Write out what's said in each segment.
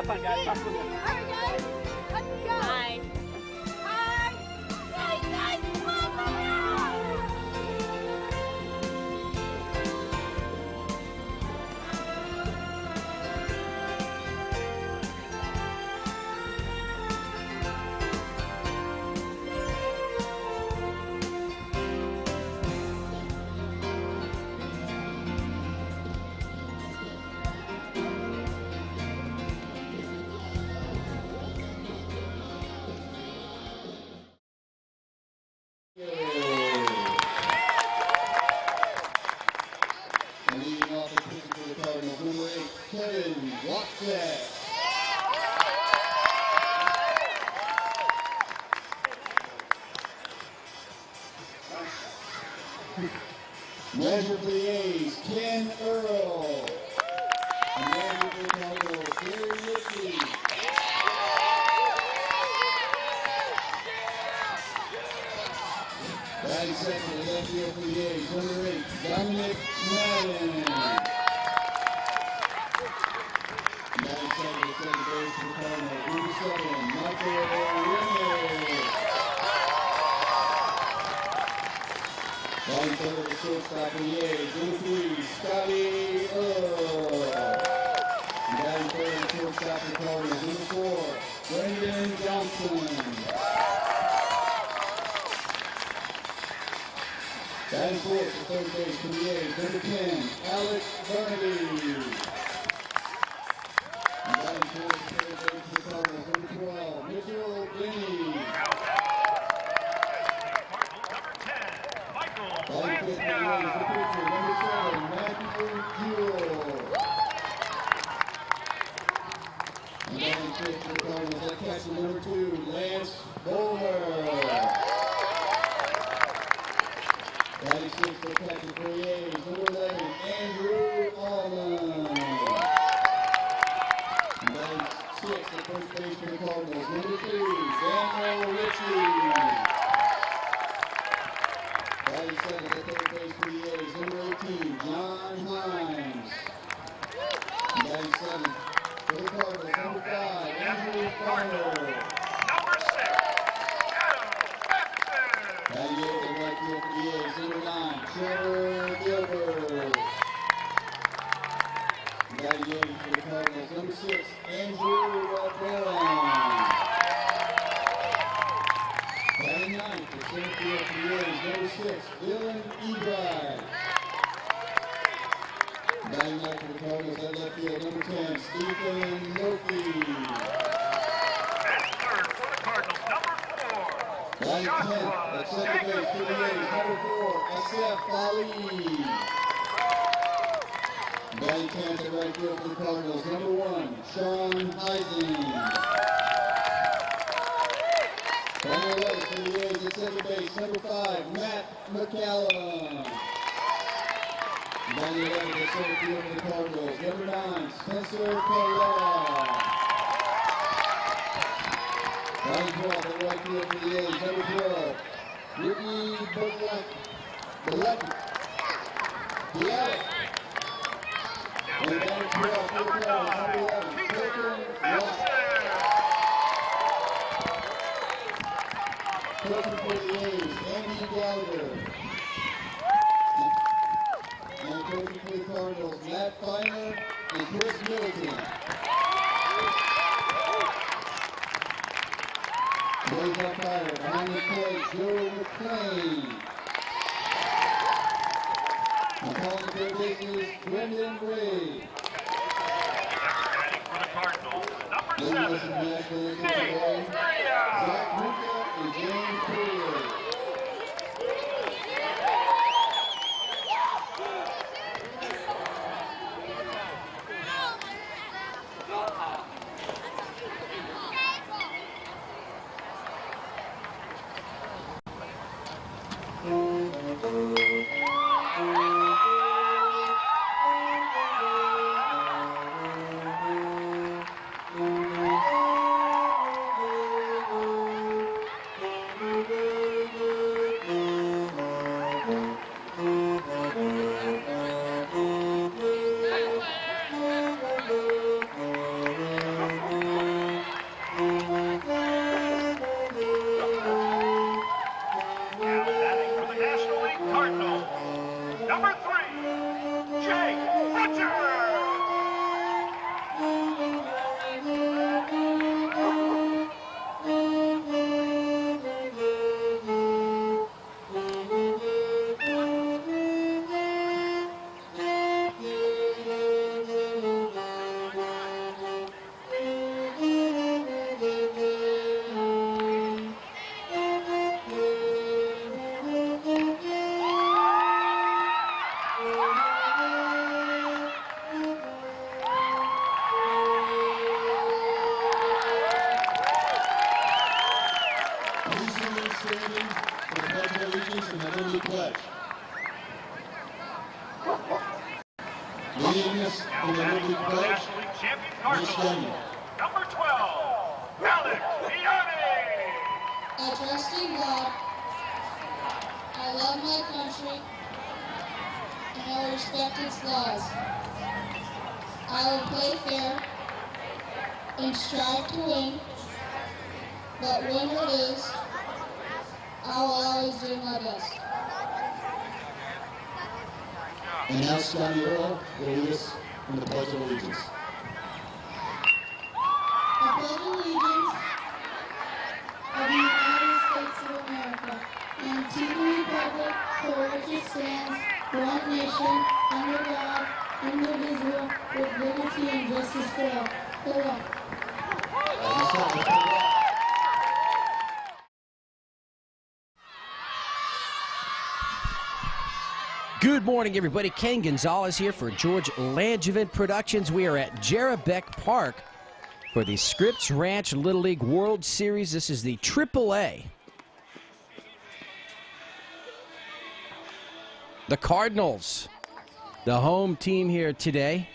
Have fun, guys. Talk to you. All right, guys. Let's go. Bye. Hi. Hey, guys. Come on, come on. And leading off the pitch for the Cardinals, number 8, Kevin Watzak. Measure for the A's, Ken Earl. And measure for the Cardinals, Gary Ritchie. Batting second, the left field for the A's, number 8, Dominic Madden. Batting second, the second base for the Cardinals, number 7, Michael Ramirez. Batting third, the shortstop for the A's, number 3, Scotty Earl. Batting third, the shortstop for the Cardinals, number 4, Brendan Johnson. Batting fourth, the third base for the A's, number 10, Alex Burnaby. Batting fourth, the third base for the Cardinals, number 12, Mitchell Denny. Batting fifth for the A's, the pitcher, number 7, Matthew Jewell. And batting fifth for the Cardinals, that catcher, number 2, Lance Bowler. Batting sixth for the catcher for the A's, number 11, Andrew Allman. And batting sixth at first base for the Cardinals, number 3, Daniel Ritchie. Batting second at third base for the A's, number 18, John Hines. And batting seventh for the Cardinals, number 5, Andrew Farmer. Batting eighth at right field for the A's, number 9, Trevor Gilbert. Batting eighth for the Cardinals, number 6, Andrew Brown. Batting ninth at center field for the A's, number 6, Dylan Ebright. Batting ninth for the Cardinals at left field, number 10, Stephen Murphy. Batting 10th at second base for the A's, number 4, Asif Ali. Batting 10th at right field for the Cardinals, number 1, Sean Heising. Batting 11th for the A's at second base, number 5, Matt McCallum. Batting 11th at center field for the Cardinals, number 9, Spencer Colella. Batting 12th at right field for the A's, number 12, Ricky Bialetti. And batting 12th for the Cardinals, number 11, Colton Watt. Coaching for the A's, Andy Gallagher. And coaching for the Cardinals, Matt Feiner and Chris Middleton. Blaze on fire, behind the plate, Joe McClain. And calling the third bases, Brendan Gray. Batting for the Cardinals, number Ladies 7, and national anthem today, Zach Ruka and James Courier. famous Now in the batting Little for the League National League champion Miss Cardinals. Daniel. Number 12, Alex Vianney. I trust in God. I love my country. And I will respect its laws. I will play fair and strive to win. But win or lose, I will always do my best. And now Scotty Earl will lead us in the Pledge of Allegiance. I pledge allegiance of the United States of America and to the republic for which it stands, one nation, under God, indivisible, with liberty and justice for all. Farewell. Good morning, everybody. Ken Gonzalez here for George Langevin Productions. We are at Jerebeck Park for the Scripps Ranch Little League World Series. This is the AAA. The Cardinals, the home team here today.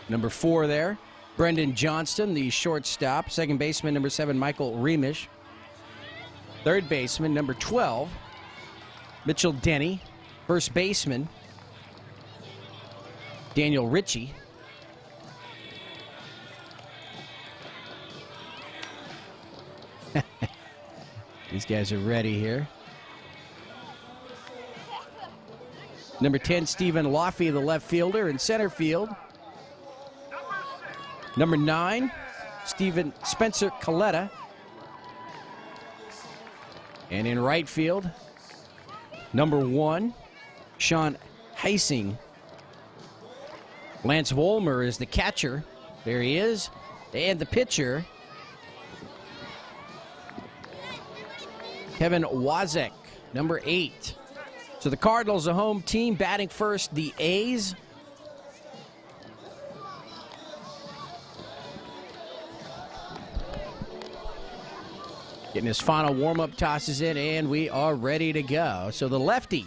Number 4 there, Brendan Johnston, the shortstop. Second baseman, number 7, Michael Remish. Third baseman, number 12, Mitchell Denny. First baseman, Daniel Ritchie. These guys are ready here. Number 10, Stephen Laffey, the left fielder. In center field, number 9, Spencer Coletta. And in right field, number 1, Sean Heising. Lance Vollmer is the catcher. There he is. And the pitcher, Kevin Wozek, number 8. So the Cardinals, a home team, batting first, the A's. Getting his final warm-up tosses in, and we are ready to go. So the lefty,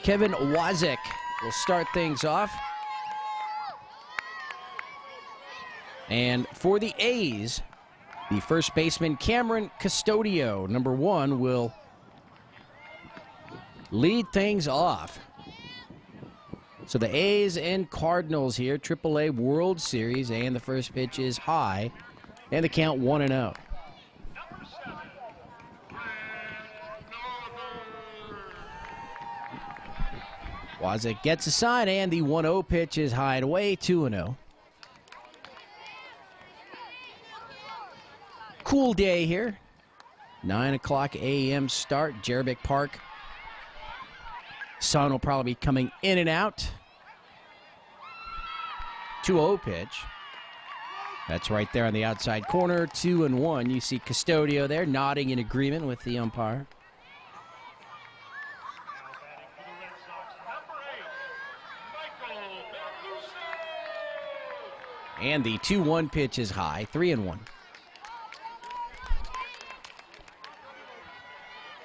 Kevin Wozek, will start things off. And for the A's, the first baseman, Cameron Custodio, number 1, will lead things off. So the A's and Cardinals here, AAA World Series, and the first pitch is high, and the count 1-0. Wozek gets a sign, and the 1-0 pitch is high and away, 2-0. Cool day here. 9 o'clock a.m. start, Jerebeck Park. Sun will probably be coming in and out. 2-0 pitch. That's right there on the outside corner, 2-1. You see Custodio there nodding in agreement with the umpire. And the 2-1 pitch is high, 3-1.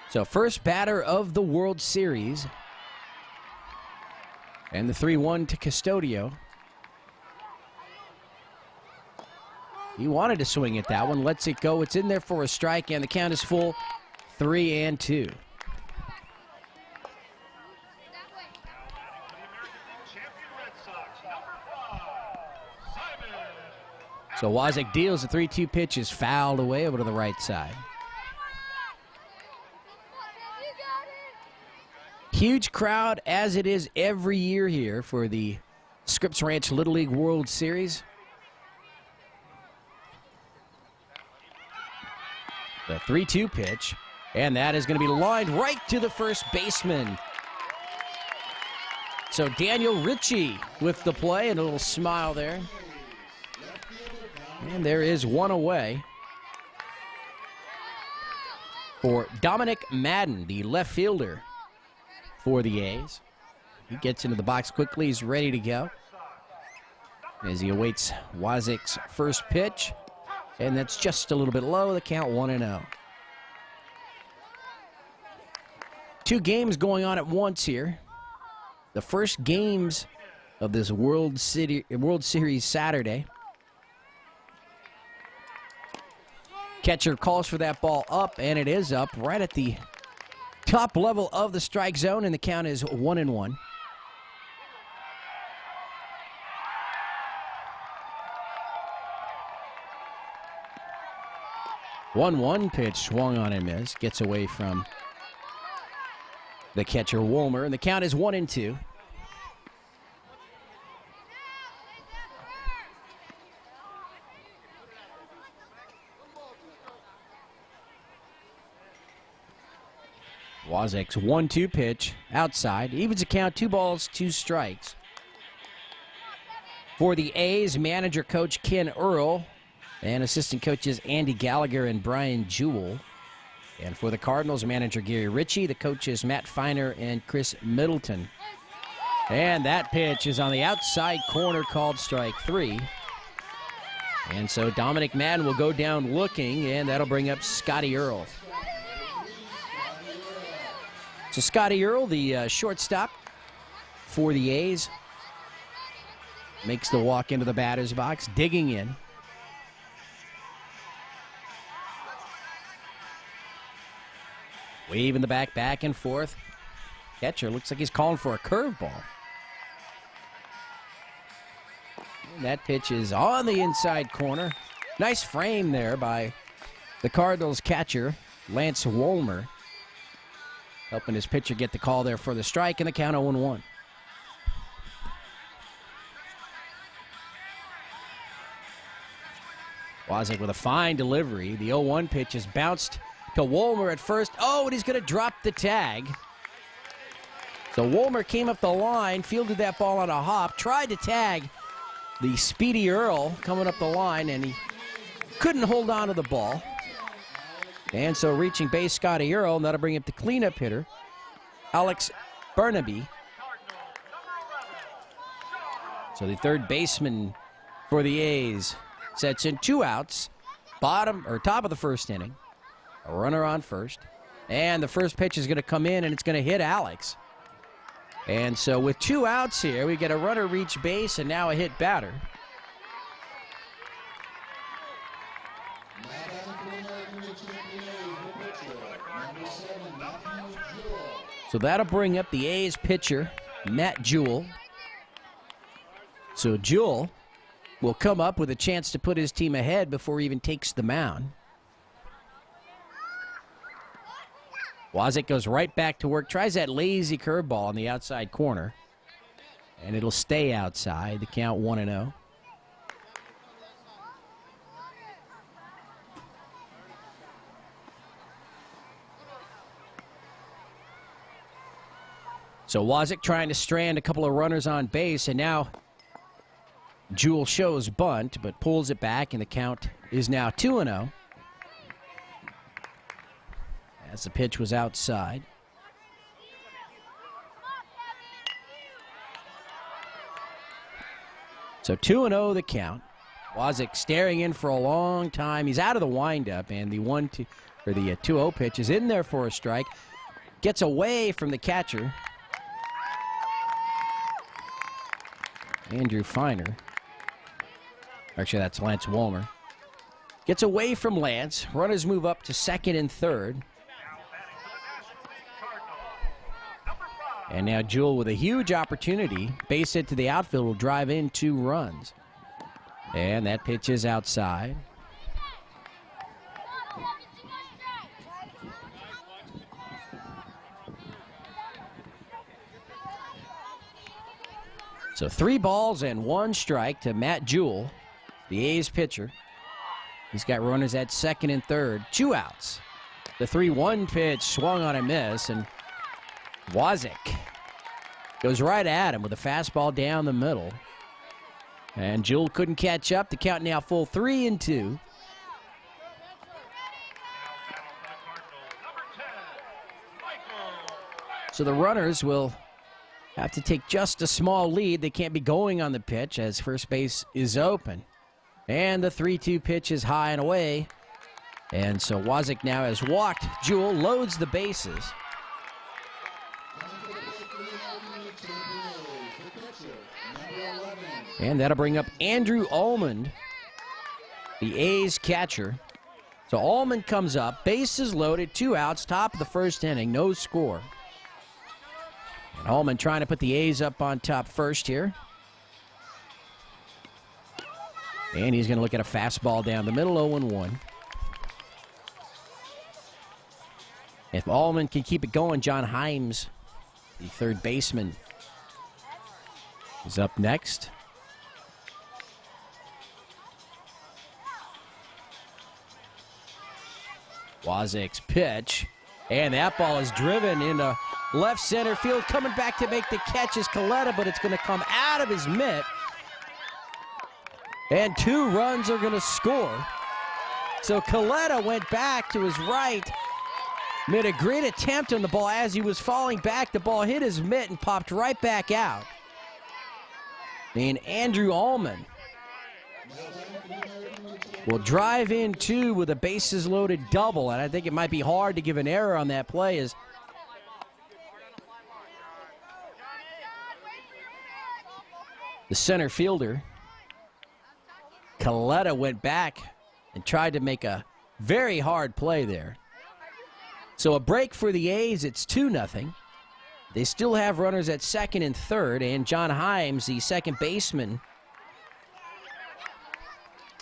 So first batter of the World Series. And the 3-1 to Custodio. He wanted to swing at that one, lets it go. It's in there for a strike, and the count is full, 3-2. So Wozek deals the 3-2 pitch, is fouled away over to the right side. Huge crowd, as it is every year here for the Scripps Ranch Little League World Series. The 3-2 pitch, and that is going to be lined right to the first baseman. So Daniel Ritchie with the play, and a little smile there. And there is one away for Dominic Madden, the left fielder for the A's. He gets into the box quickly. He's ready to go as he awaits Wozek's first pitch. And that's just a little bit low. The count 1-0. 2 games going on at once here. The first games of this World Series Saturday. Catcher calls for that ball up, and it is up right at the top level of the strike zone, and the count is 1-1. One pitch swung on and missed. Gets away from the catcher Wolmer, and the count is 1-2. Wozik's 1-2 pitch outside. Evens the count, 2 balls, 2 strikes. For the A's, manager coach Ken Earl and assistant coaches Andy Gallagher and Brian Jewell. And for the Cardinals, manager Gary Ritchie, the coaches Matt Feiner and Chris Middleton. And that pitch is on the outside corner, called strike 3. And so Dominic Madden will go down looking, and that'll bring up Scotty Earl. So Scotty Earl, the shortstop for the A's, makes the walk into the batter's box, digging in. Waving the back and forth. Catcher looks like he's calling for a curveball. And that pitch is on the inside corner. Nice frame there by the Cardinals catcher, Lance Wolmer, helping his pitcher get the call there for the strike, and the count 0-1. Wozik with a fine delivery. The 0-1 pitch is bounced to Wolmer at first. Oh, and he's going to drop the tag. So Wolmer came up the line, fielded that ball on a hop, tried to tag the speedy Earl coming up the line, and he couldn't hold on to the ball. And so reaching base, Scotty Earl, and that'll bring up the cleanup hitter, Alex Burnaby. So the third baseman for the A's sets in 2 outs, top of the first inning. A runner on first. And the first pitch is going to come in, and it's going to hit Alex. And so with 2 outs here, we get a runner reach base and now a hit batter. So that'll bring up the A's pitcher, Matt Jewell. So Jewell will come up with a chance to put his team ahead before he even takes the mound. Wozik goes right back to work, tries that lazy curveball on the outside corner, and it'll stay outside. The count 1-0. So Wozik trying to strand a couple of runners on base, and now Jewell shows bunt, but pulls it back, and the count is now 2-0. As the pitch was outside. So 2-0 the count. Wozik staring in for a long time. He's out of the windup, and the 2-0 pitch is in there for a strike. Gets away from the catcher, Andrew Feiner. Actually, that's Lance Wolmer. Gets away from Lance. Runners move up to second and third. And now Jewell with a huge opportunity. Base hit to the outfield will drive in 2 runs. And that pitch is outside. So 3 balls and 1 strike to Matt Jewell, the A's pitcher. He's got runners at second and third. 2 outs. The 3-1 pitch swung on a miss, and Wozik goes right at him with a fastball down the middle. And Jewell couldn't catch up. The count now full 3-2. So the runners will have to take just a small lead. They can't be going on the pitch as first base is open. And the 3-2 pitch is high and away. And so Wozik now has walked. Jewell loads the bases. And that'll bring up Andrew Almond, the A's catcher. So Almond comes up, bases loaded, 2 outs, top of the first inning, no score. And Almond trying to put the A's up on top first here. And he's going to look at a fastball down the middle, 0-1. If Almond can keep it going, John Himes, the third baseman, is up next. Wozniak's pitch, and that ball is driven into left center field. Coming back to make the catch is Coletta, but it's going to come out of his mitt. And 2 runs are going to score. So Coletta went back to his right, made a great attempt on the ball. As he was falling back, the ball hit his mitt and popped right back out. And Andrew Almond will drive in 2 with a bases loaded double, and I think it might be hard to give an error on that play as the center fielder, Coletta, went back and tried to make a very hard play there. So a break for the A's, it's 2-0. They still have runners at second and third, and John Himes, the second baseman,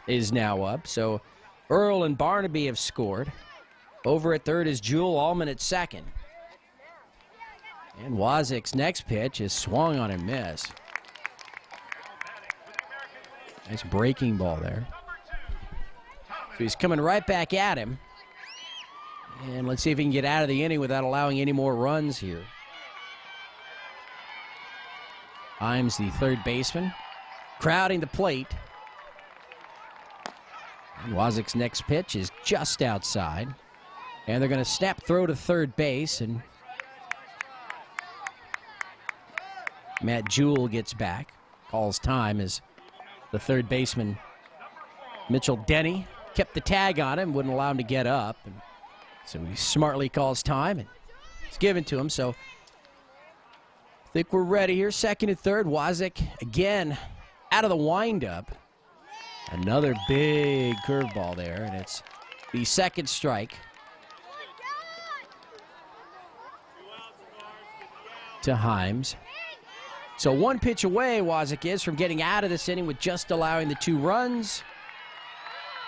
is now up. So Earl and Barnaby have scored. Over at third is Jewel, Almond at second. And Wozniak's next pitch is swung on and missed. Nice breaking ball there. So he's coming right back at him. And let's see if he can get out of the inning without allowing any more runs here. Himes, the third baseman, crowding the plate. And Wozniak's next pitch is just outside. And they're going to snap throw to third base, and Matt Jewell gets back. Calls time as the third baseman, Mitchell Denny, kept the tag on him, wouldn't allow him to get up. And so he smartly calls time, and it's given to him. So I think we're ready here. Second and third. Wozniak again out of the windup. Another big curveball there, and it's the second strike to Himes. So 1 pitch away, Wozniak is from getting out of this inning with just allowing the 2 runs.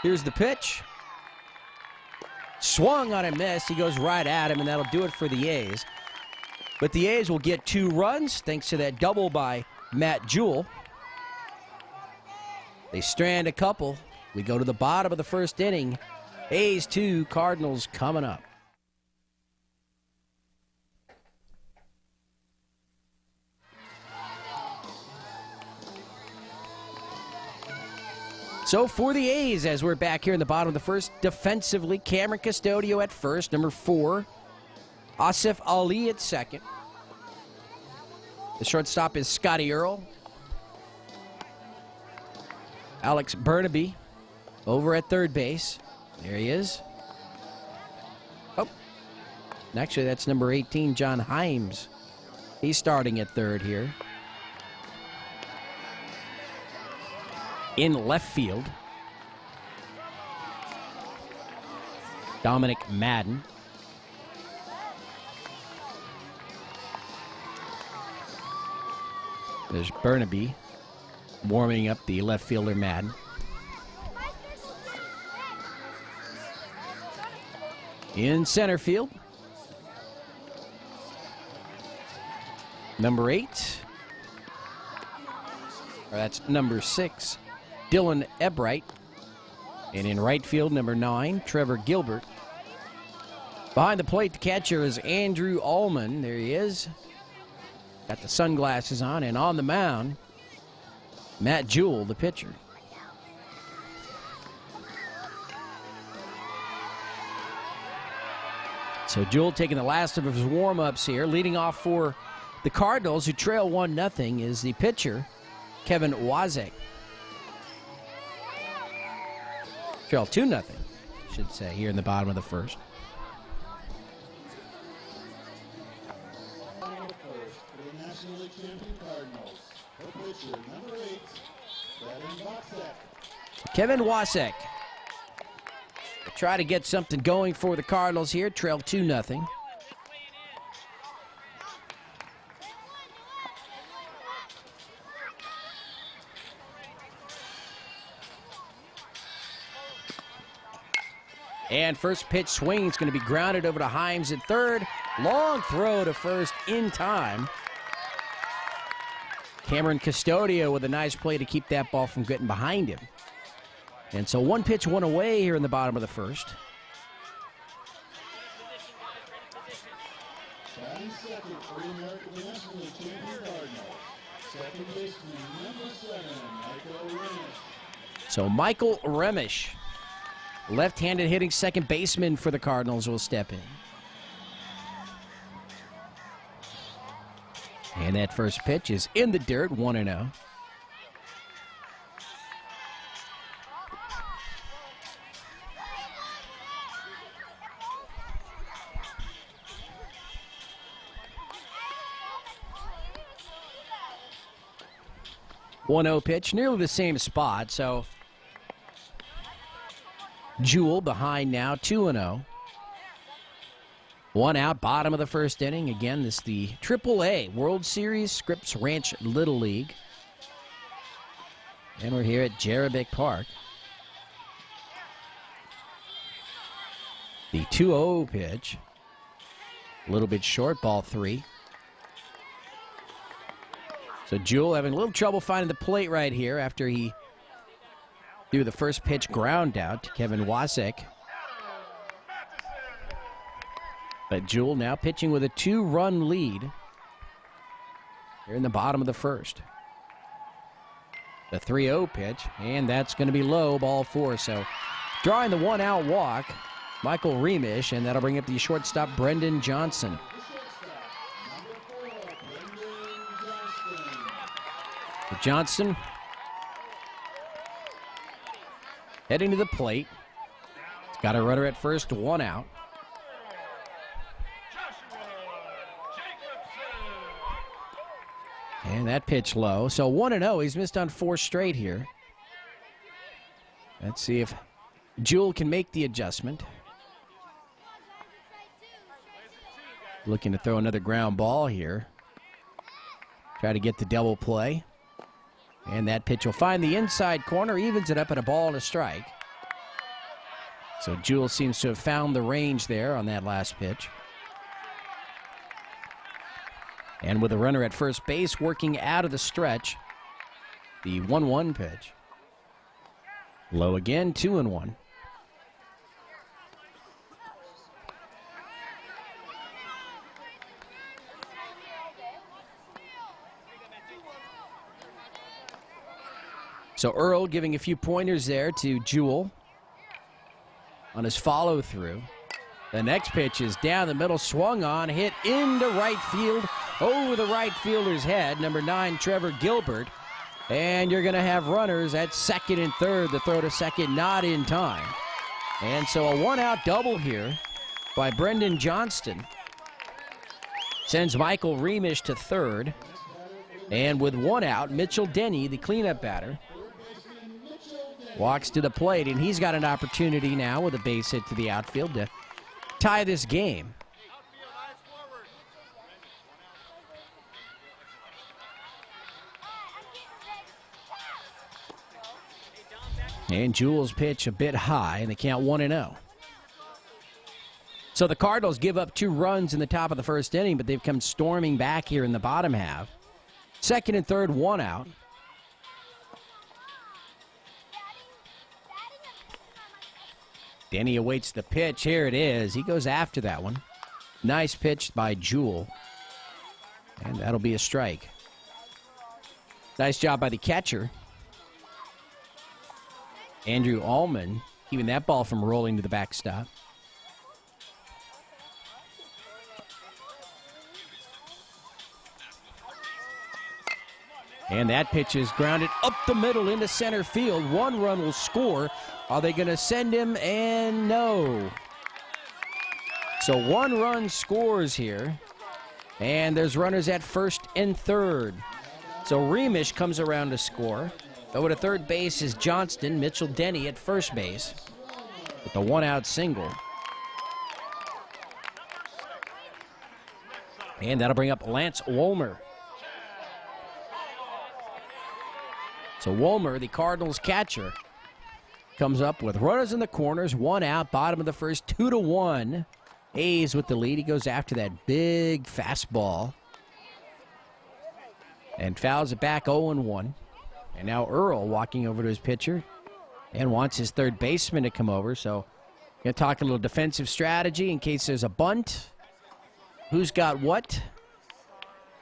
Here's the pitch. Swung on and missed. He goes right at him, and that'll do it for the A's. But the A's will get 2 runs thanks to that double by Matt Jewell. They strand a couple. We go to the bottom of the first inning. A's 2, Cardinals coming up. So for the A's, as we're back here in the bottom of the first, defensively, Cameron Custodio at first, number 4. Asif Ali at second. The shortstop is Scotty Earl. Alex Burnaby over at third base. There he is. Oh, and actually that's number 18, John Himes. He's starting at third here. In left field, Dominic Madden. There's Burnaby warming up the left fielder, Madden. In center field, number 8, or that's number 6, Dylan Ebright. And in right field, number 9, Trevor Gilbert. Behind the plate, the catcher is Andrew Almond. There he is. Got the sunglasses on, and on the mound, Matt Jewell, the pitcher. So Jewell taking the last of his warm-ups here. Leading off for the Cardinals, who trail 1-0, is the pitcher, Kevin Wozniak. Trail 2-0, I should say, here in the bottom of the first. The National League champion Cardinals. Her pitcher, Number 8, Kevin Wasek. Try to get something going for the Cardinals here. Trail 2-0. And first pitch swing is going to be grounded over to Himes at third. Long throw to first in time. Cameron Custodio with a nice play to keep that ball from getting behind him. And so one pitch, one away here in the bottom of the first. batting second for the American National Champion Cardinals. Second baseman, number 7, Michael Remish. So Michael Remish, left-handed hitting second baseman for the Cardinals, will step in. And that first pitch is in the dirt, 1-0. One-0 pitch, nearly the same spot. So Jewell behind now, 2-0. One out, bottom of the first inning. Again, this is the AAA World Series Scripps Ranch Little League. And we're here at Jerebick Park. The 2-0 pitch. A little bit short, ball 3. So Jewell having a little trouble finding the plate right here after he threw the first pitch ground out to Kevin Wasek. But Jewell now pitching with a 2-run lead here in the bottom of the first. The 3-0 pitch, and that's going to be low, ball 4. So drawing the one-out walk, Michael Remish, and that'll bring up the shortstop, Brendan Johnson. Johnson heading to the plate. He's got a runner at first, 1 out. And that pitch low. So 1-0. He's missed on 4 straight here. Let's see if Jewell can make the adjustment. Looking to throw another ground ball here. Try to get the double play. And that pitch will find the inside corner, evens it up at a ball and a strike. So Jewell seems to have found the range there on that last pitch. And with a runner at first base working out of the stretch, the 1-1 pitch. Low again, 2-1. So Earl giving a few pointers there to Jewell on his follow-through. The next pitch is down the middle, swung on, hit into right field, over the right fielder's head, number 9, Trevor Gilbert. And you're going to have runners at second and third. The throw to second not in time. And so a one-out double here by Brendan Johnston sends Michael Remish to third. And with 1 out, Mitchell Denny, the cleanup batter, walks to the plate, and he's got an opportunity now with a base hit to the outfield to tie this game. And Jewell's pitch a bit high, and they count 1-0. So the Cardinals give up 2 runs in the top of the first inning, but they've come storming back here in the bottom half. Second and third, 1 out. Denny awaits the pitch. Here it is. He goes after that one. Nice pitch by Jewell. And that'll be a strike. Nice job by the catcher, Andrew Allman, keeping that ball from rolling to the backstop. And that pitch is grounded up the middle into center field. 1 run will score. Are they going to send him? And no. So 1 run scores here. And there's runners at first and third. So Remish comes around to score. Over to third base is Johnston. Mitchell Denny at first base with the one-out single. And that'll bring up Lance Wolmer. So Wolmer, the Cardinals catcher, comes up with runners in the corners, one out, bottom of the first, 2-1. A's with the lead. He goes after that big fastball and fouls it back 0-1. And now Earl walking over to his pitcher and wants his third baseman to come over. So going to talk a little defensive strategy in case there's a bunt. Who's got what?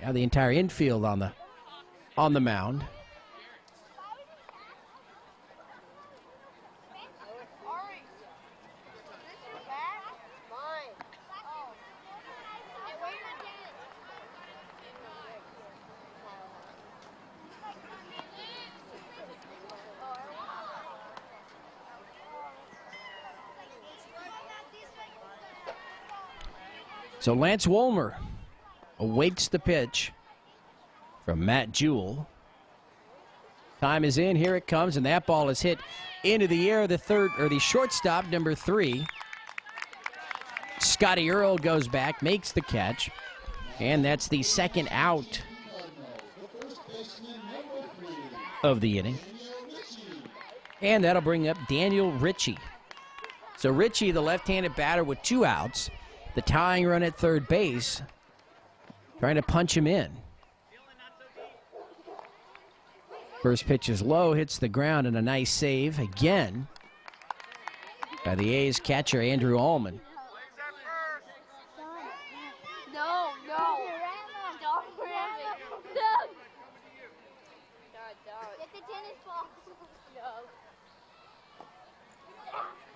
Now the entire infield on the mound. So Lance Wolmer awaits the pitch from Matt Jewell. Time is in. Here it comes, and that ball is hit into the air. The shortstop, number 3, Scotty Earl, goes back, makes the catch, and that's the second out of the inning. And that'll bring up Daniel Ritchie. So Ritchie, the left-handed batter, with 2 outs. The tying run at third base, trying to punch him in. First pitch is low, hits the ground, and a nice save again by the A's catcher, Andrew Allman. No. Don't ram it. No. Get the tennis ball. No.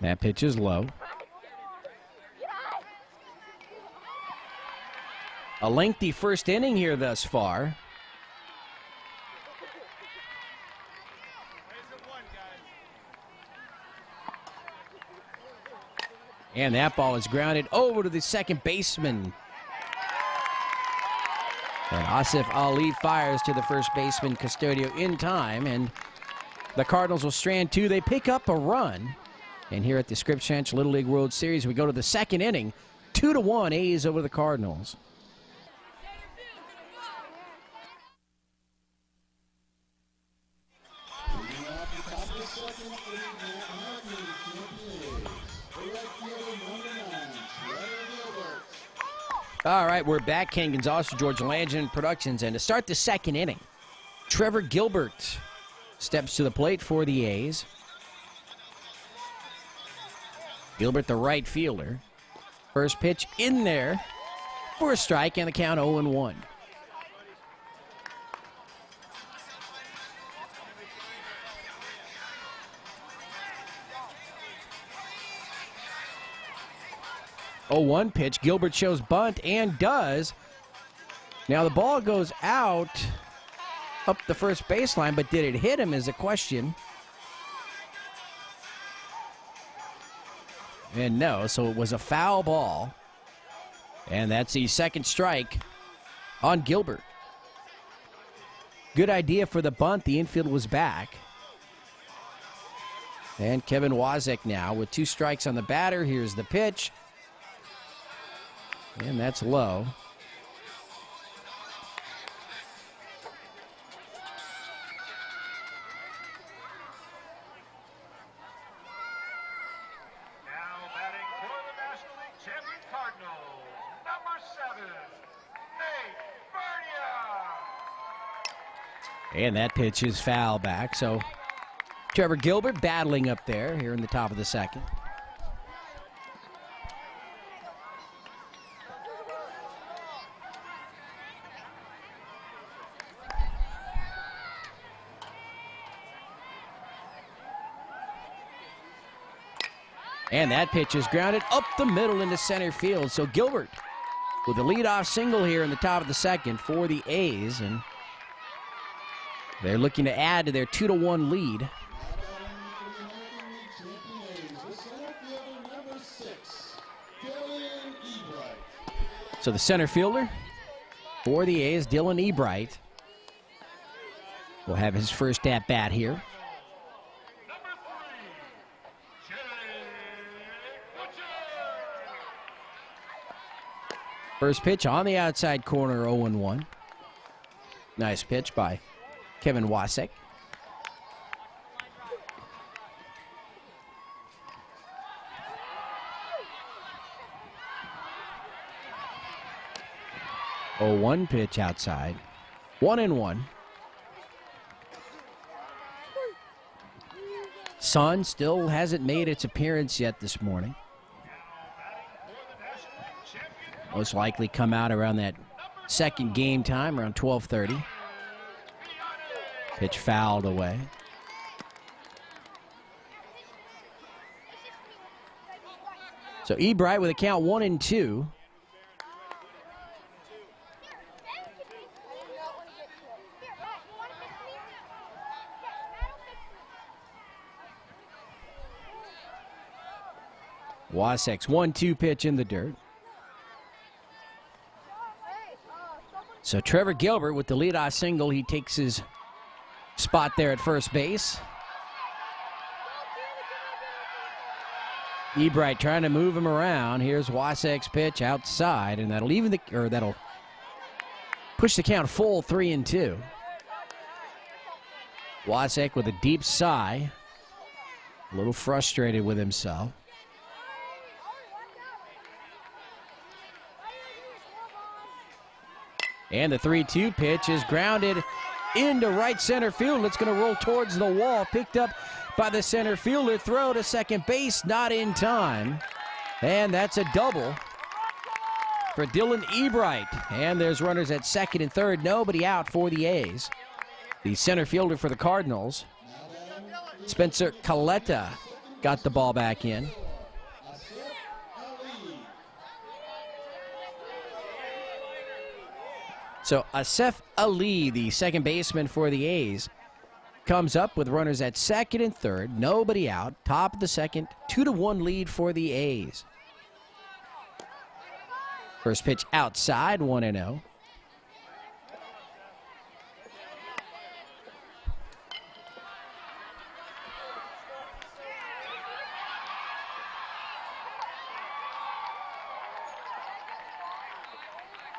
That pitch is low. A lengthy first inning here thus far. And that ball is grounded over to the second baseman. And Asif Ali fires to the first baseman, Custodio, in time. And the Cardinals will strand 2. They pick up a run. And here at the Scripps Little League World Series, we go to the second inning. 2-1 A's over the Cardinals. All right, we're back. Ken Gonzalez for George Langin Productions. And to start the second inning, Trevor Gilbert steps to the plate for the A's. Gilbert, the right fielder. First pitch in there for a strike, and the count 0-1. Oh, 1 pitch. Gilbert shows bunt and does. Now the ball goes out up the first baseline, but did it hit him is a question. And no, so it was a foul ball. And that's the second strike on Gilbert. Good idea for the bunt. The infield was back. And Kevin Wozek now with 2 strikes on the batter. Here's the pitch. And that's low. Now batting for the National League champion Cardinals, number 7, Nate Bernia. And that pitch is foul back. So Trevor Gilbert battling up there here in the top of the second. And that pitch is grounded up the middle into center field. So Gilbert with a leadoff single here in the top of the second for the A's. And they're looking to add to their 2-1 lead. So the center fielder for the A's, Dylan Ebright. will have his first at-bat here. Number 3, Jay Butcher. First pitch on the outside corner, 0-1. Nice pitch by Kevin Wasek. Oh, 1 pitch outside. 1-1. Sun still hasn't made its appearance yet this morning. Most likely come out around that second game time, around 12:30. Pitch fouled away. So Ebright with a count 1-2. Wasek's 1-2 pitch in the dirt. So Trevor Gilbert with the leadoff single. He takes his spot there at first base. Ebright trying to move him around. Here's Wasek's pitch outside, and that'll push the count full 3-2. Wasek with a deep sigh, a little frustrated with himself. And the 3-2 pitch is grounded into right center field. It's going to roll towards the wall. Picked up by the center fielder. Throw to second base, not in time. And that's a double for Dylan Ebright. And there's runners at second and third. Nobody out for the A's. The center fielder for the Cardinals, Spencer Coletta, got the ball back in. So Asif Ali, the second baseman for the A's, comes up with runners at second and third. Nobody out. Top of the second. 2-1 lead for the A's. First pitch outside, 1-0.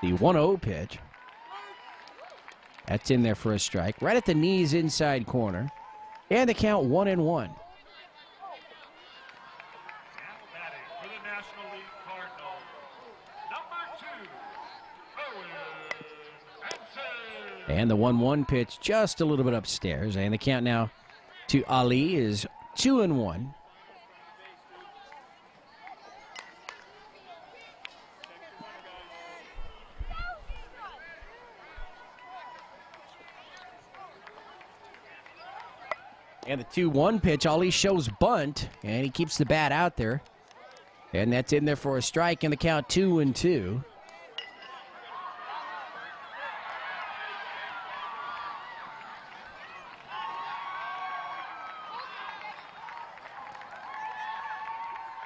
The 1-0 pitch. That's in there for a strike. Right at the knees, inside corner. And the count 1-1. Batting for the National League Cardinals, number 2, Owen Benson. And the 1-1 pitch just a little bit upstairs. And the count now to Ali is 2-1. And the 2-1 pitch, Ali shows bunt, and he keeps the bat out there. And that's in there for a strike, and the count 2-2.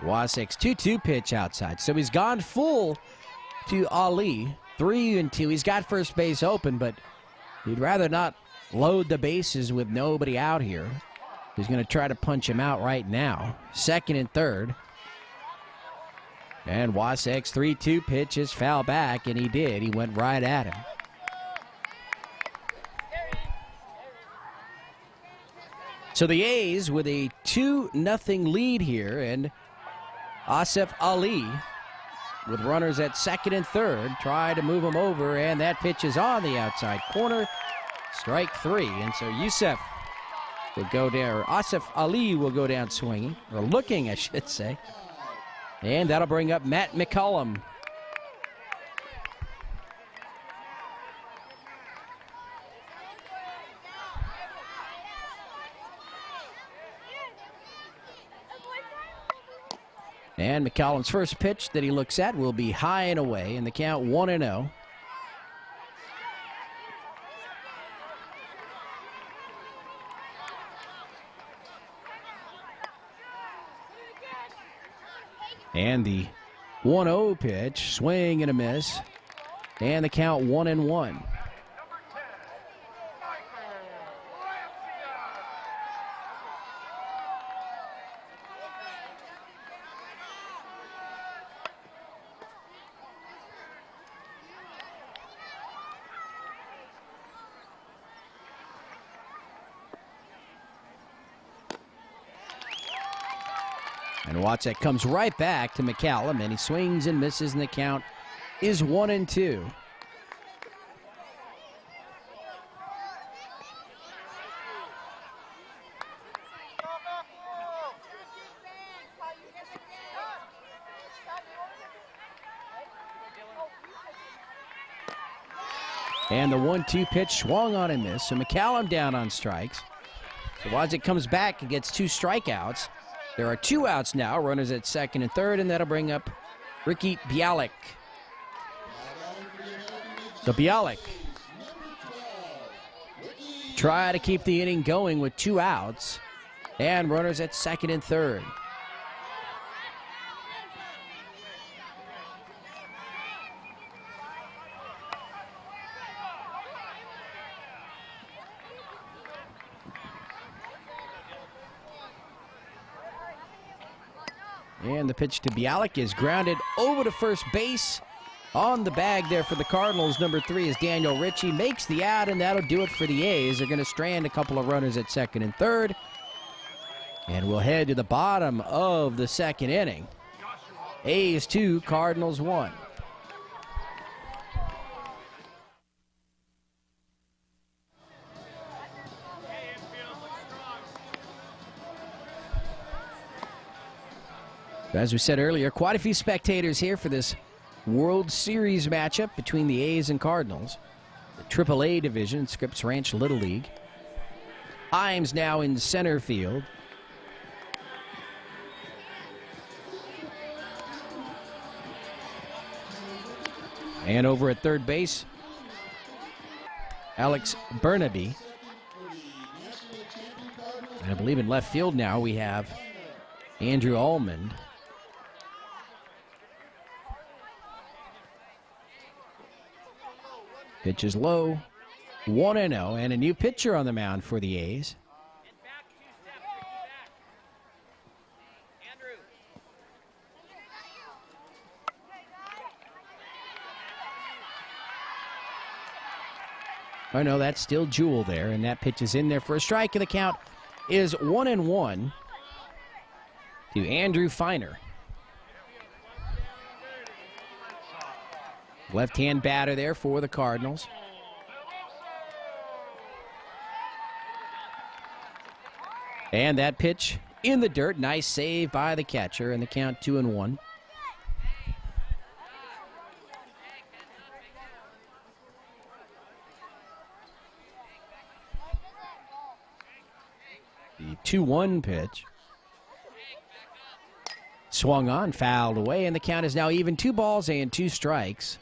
Wasek's 2-2 pitch outside. So he's gone full to Ali, 3-2. He's got first base open, but he'd rather not load the bases with nobody out here. He's going to try to punch him out right now. Second and third. And Wasek's 3-2 pitch is foul back, and he did. He went right at him. So the A's with a 2-0 lead here, and Asif Ali with runners at second and third try to move him over, and that pitch is on the outside corner. Strike 3, and so Yusuf will go down, or Asif Ali will go down swinging, or looking, I should say. And that'll bring up Matt McCollum. And McCollum's first pitch that he looks at will be high and away, and the count 1-0. And the 1-0 pitch, swing and a miss. And the count 1-1. Number 10, Michael And Watzek comes right back to McCallum, and he swings and misses, and the count is 1-2. And the 1-2 pitch swung on and missed, so McCallum down on strikes. So Watzek comes back and gets 2 strikeouts. There are 2 outs now, runners at second and third, and that'll bring up Ricky Bialik. So Bialik try to keep the inning going with 2 outs and runners at second and third. And the pitch to Bialik is grounded over to first base. On the bag there for the Cardinals, number 3 is Daniel Ritchie. Makes the out, and that'll do it for the A's. They're going to strand a couple of runners at second and third. And we'll head to the bottom of the second inning. A's 2, Cardinals 1. As we said earlier, quite a few spectators here for this World Series matchup between the A's and Cardinals. The AAA division, Scripps Ranch Little League. Himes now in center field. And over at third base, Alex Burnaby. And I believe in left field now we have Andrew Almond. Pitch is low, 1-0, and a new pitcher on the mound for the A's. Oh no, that's still Jewell there, and that pitch is in there for a strike, and the count is 1-1 to Andrew Feiner. Left-hand batter there for the Cardinals. And that pitch in the dirt. Nice save by the catcher, and the count 2-1. The 2-1 pitch. Swung on, fouled away, and the count is now even. 2 balls and 2 strikes.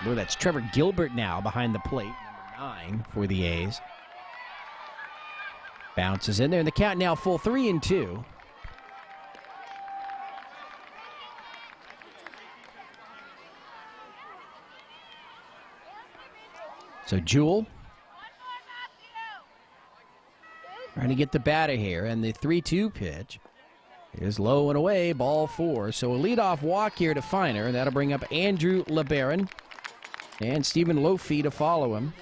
Oh, that's Trevor Gilbert now behind the plate, number 9 for the A's. Bounces in there, and the count now full 3-2. So Jewell trying to get the batter here, and the 3-2 pitch is low and away, ball 4. So a leadoff walk here to Feiner, and that'll bring up Andrew LeBaron and Stephen Lofi to follow him.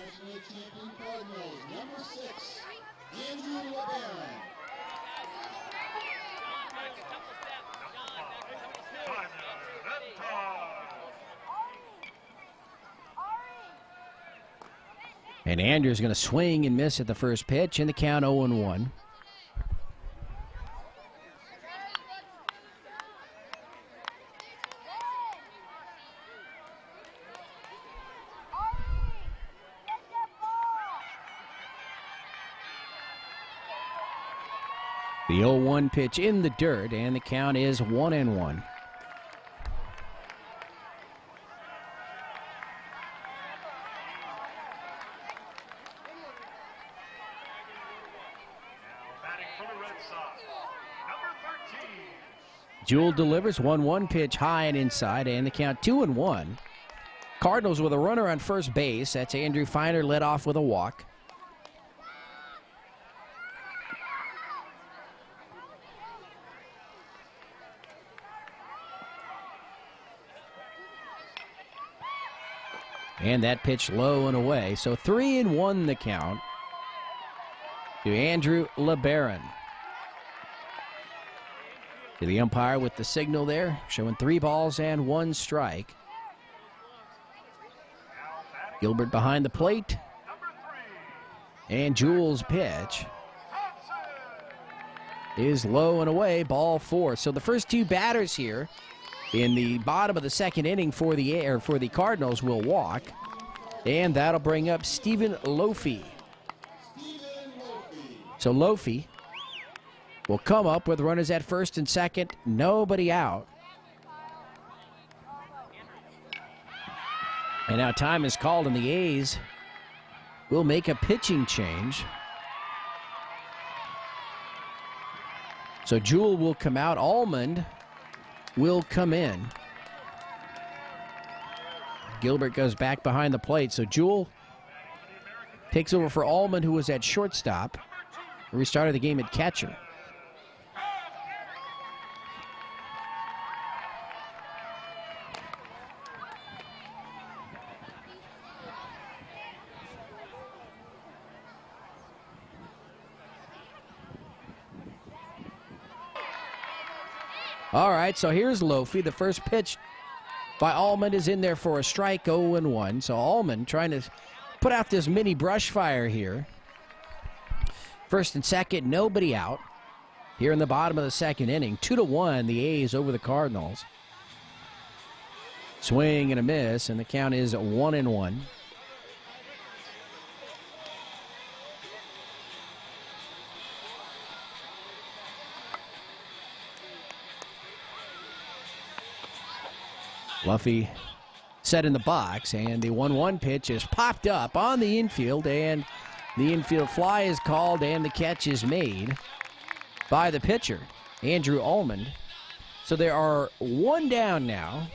And Andrew's going to swing and miss at the first pitch, and the count 0-1. The 0-1 pitch in the dirt, and the count is 1-1. Jewell delivers 1-1 pitch high and inside, and the count 2-1. Cardinals with a runner on first base. That's Andrew Feiner, led off with a walk. And that pitch low and away. So 3-1 the count to Andrew LeBaron. To the umpire with the signal there, showing 3 balls and 1 strike. Gilbert behind the plate. And Jules' pitch is low and away, ball 4. So the first 2 batters here in the bottom of the second inning for the Cardinals will walk. And that'll bring up Stephen Lofi. So Lofi will come up with runners at first and second, nobody out. And now time is called, and the A's will make a pitching change. So Jewell will come out. Almond will come in. Gilbert goes back behind the plate. So Jewell takes over for Almond, who was at shortstop. We started the game at catcher. All right, so here's Lofi. The first pitch by Almond is in there for a strike, 0-1. So Almond trying to put out this mini brush fire here. First and second, nobody out. Here in the bottom of the second inning, 2-1, the A's over the Cardinals. Swing and a miss, and the count is 1-1. Luffy set in the box, and the 1-1 pitch is popped up on the infield, and the infield fly is called, and the catch is made by the pitcher, Andrew Almond. So there are 1 down now.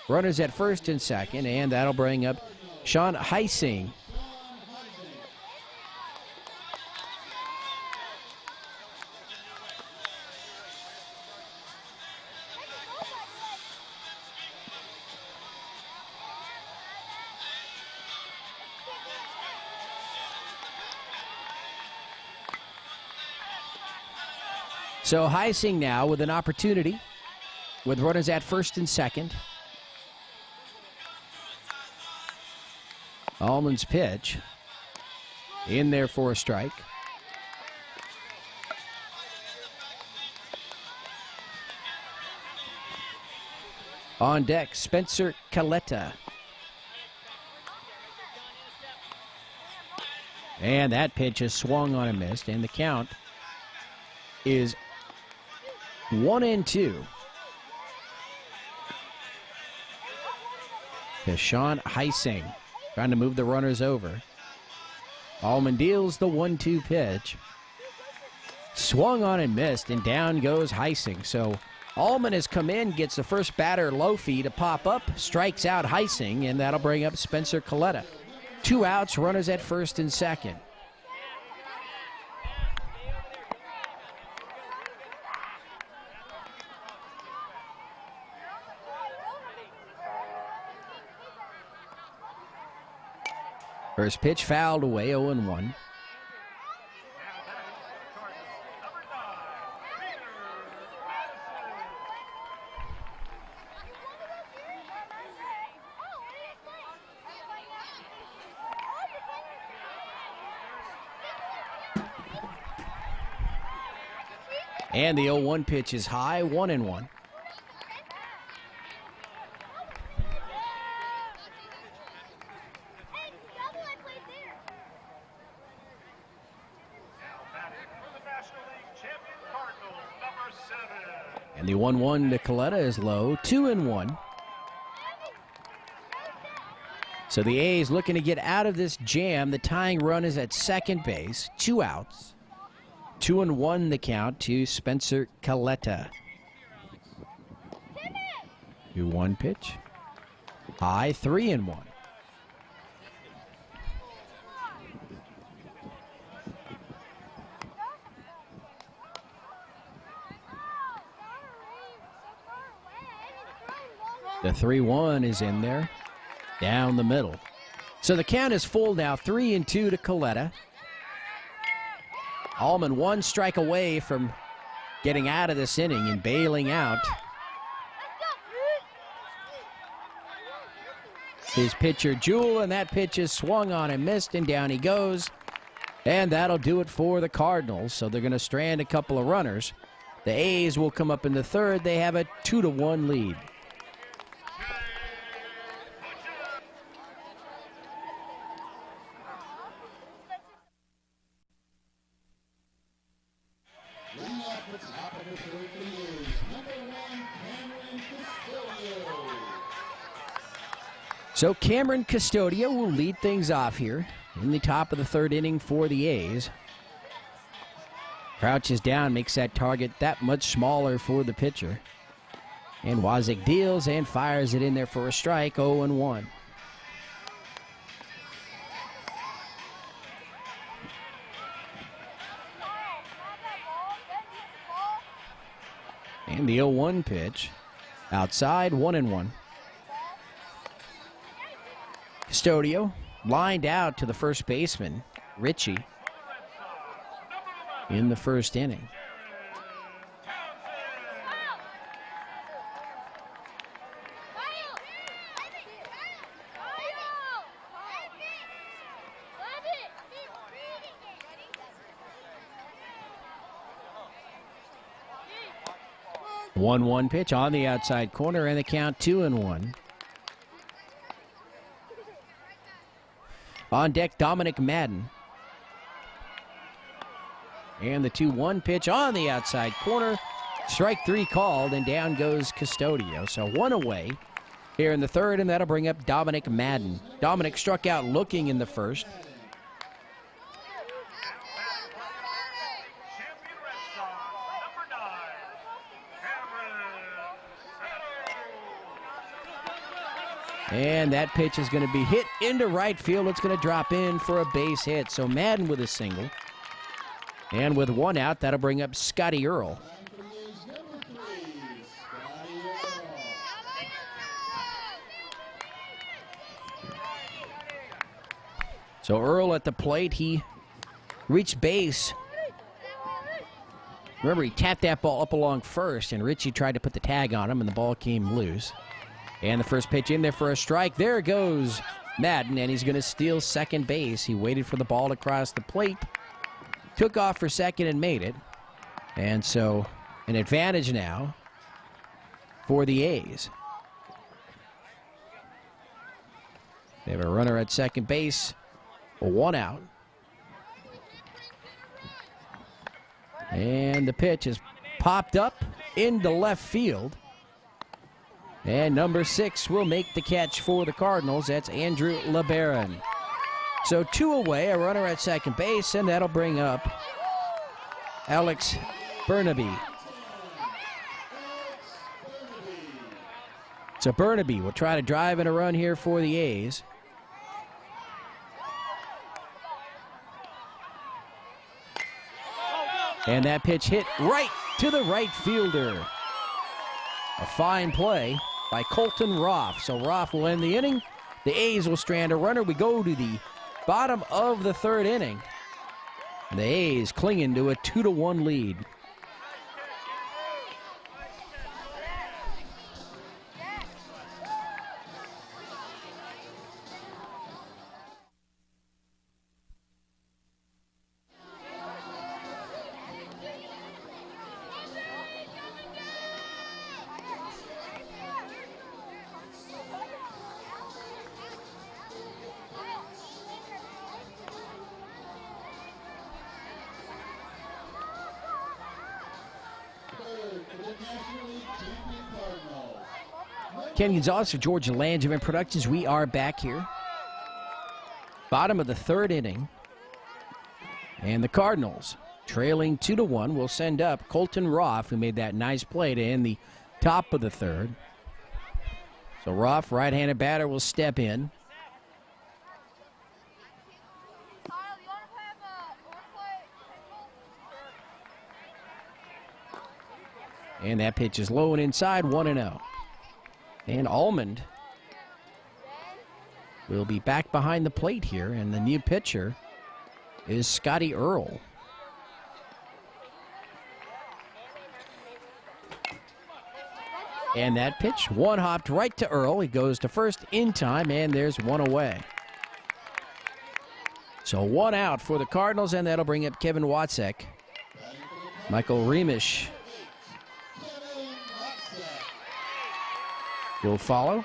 Runners at first and second, and that'll bring up Sean Heising. So Heising now with an opportunity with runners at first and second. Almond's pitch in there for a strike. On deck, Spencer Caletta. And that pitch is swung on and missed, and the count is 1-2 to Sean Heising, trying to move the runners over. Almond deals the 1-2 pitch. Swung on and missed, and down goes Heising. So Almond has come in, gets the first batter, Lofi, to pop up, strikes out Heising, and that'll bring up Spencer Caletta. 2 outs, runners at first and second. First pitch fouled away, 0-1. And the 0-1 pitch is high, 1-1. And the 1-1 to Caletta is low, 2-1. So the A's looking to get out of this jam. The tying run is at second base, 2 outs. 2-1 the count to Spencer Caletta. 2-1 pitch. High, 3-1. The 3-1 is in there, down the middle. So the count is full now, 3-2 to Coletta. Allman one strike away from getting out of this inning and bailing out. His pitcher, Jewell, and that pitch is swung on and missed, and down he goes. And that'll do it for the Cardinals. So they're going to strand a couple of runners. The A's will come up in the third. They have a 2-1 lead. Leading off the top of the third for the A's, number 1, Cameron Custodio. So Cameron Custodio will lead things off here in the top of the third inning for the A's. Crouches down, makes that target that much smaller for the pitcher. And Wazik deals and fires it in there for a strike, 0-1. And the 0-1 pitch. Outside, 1-1. Custodio lined out to the first baseman, Ritchie, in the first inning. One pitch on the outside corner, and the count 2-1. On deck, Dominic Madden. And the 2-1 pitch on the outside corner. Strike three called, and down goes Custodio. So one away here in the third, and that'll bring up Dominic Madden. Dominic struck out looking in the first. Champion Red Sox, number 9, Cameron. And that pitch is going to be hit into right field. It's going to drop in for a base hit. So Madden with a single. And with one out, that'll bring up Scotty Earl. So Earl at the plate, he reached base. Remember, he tapped that ball up along first, and Ritchie tried to put the tag on him, and the ball came loose. And the first pitch in there for a strike. There goes Madden, and he's going to steal second base. He waited for the ball to cross the plate. Took off for second and made it. And so an advantage now for the A's. They have a runner at second base, one out. And the pitch is popped up into left field. And number 6 will make the catch for the Cardinals. That's Andrew LeBaron. So two away, a runner at second base, and that'll bring up Alex Burnaby. So Burnaby will try to drive in a run here for the A's. And that pitch hit right to the right fielder. A fine play by Colton Roth. So Roth will end the inning. The A's will strand a runner. We go to the bottom of the third inning. And the A's clinging to a 2-1 lead. Ken Gonzalez for Georgia Langevin Productions. We are back here. Bottom of the third inning. And the Cardinals, trailing 2-1, will send up Colton Roth, who made that nice play to end the top of the third. So Roth, right-handed batter, will step in. And that pitch is low and inside, 1-0. And Almond will be back behind the plate here, and the new pitcher is Scotty Earl. And that pitch, one hopped right to Earl. He goes to first in time, and there's one away. So one out for the Cardinals, and that'll bring up Kevin Watzek. Michael Remish will follow.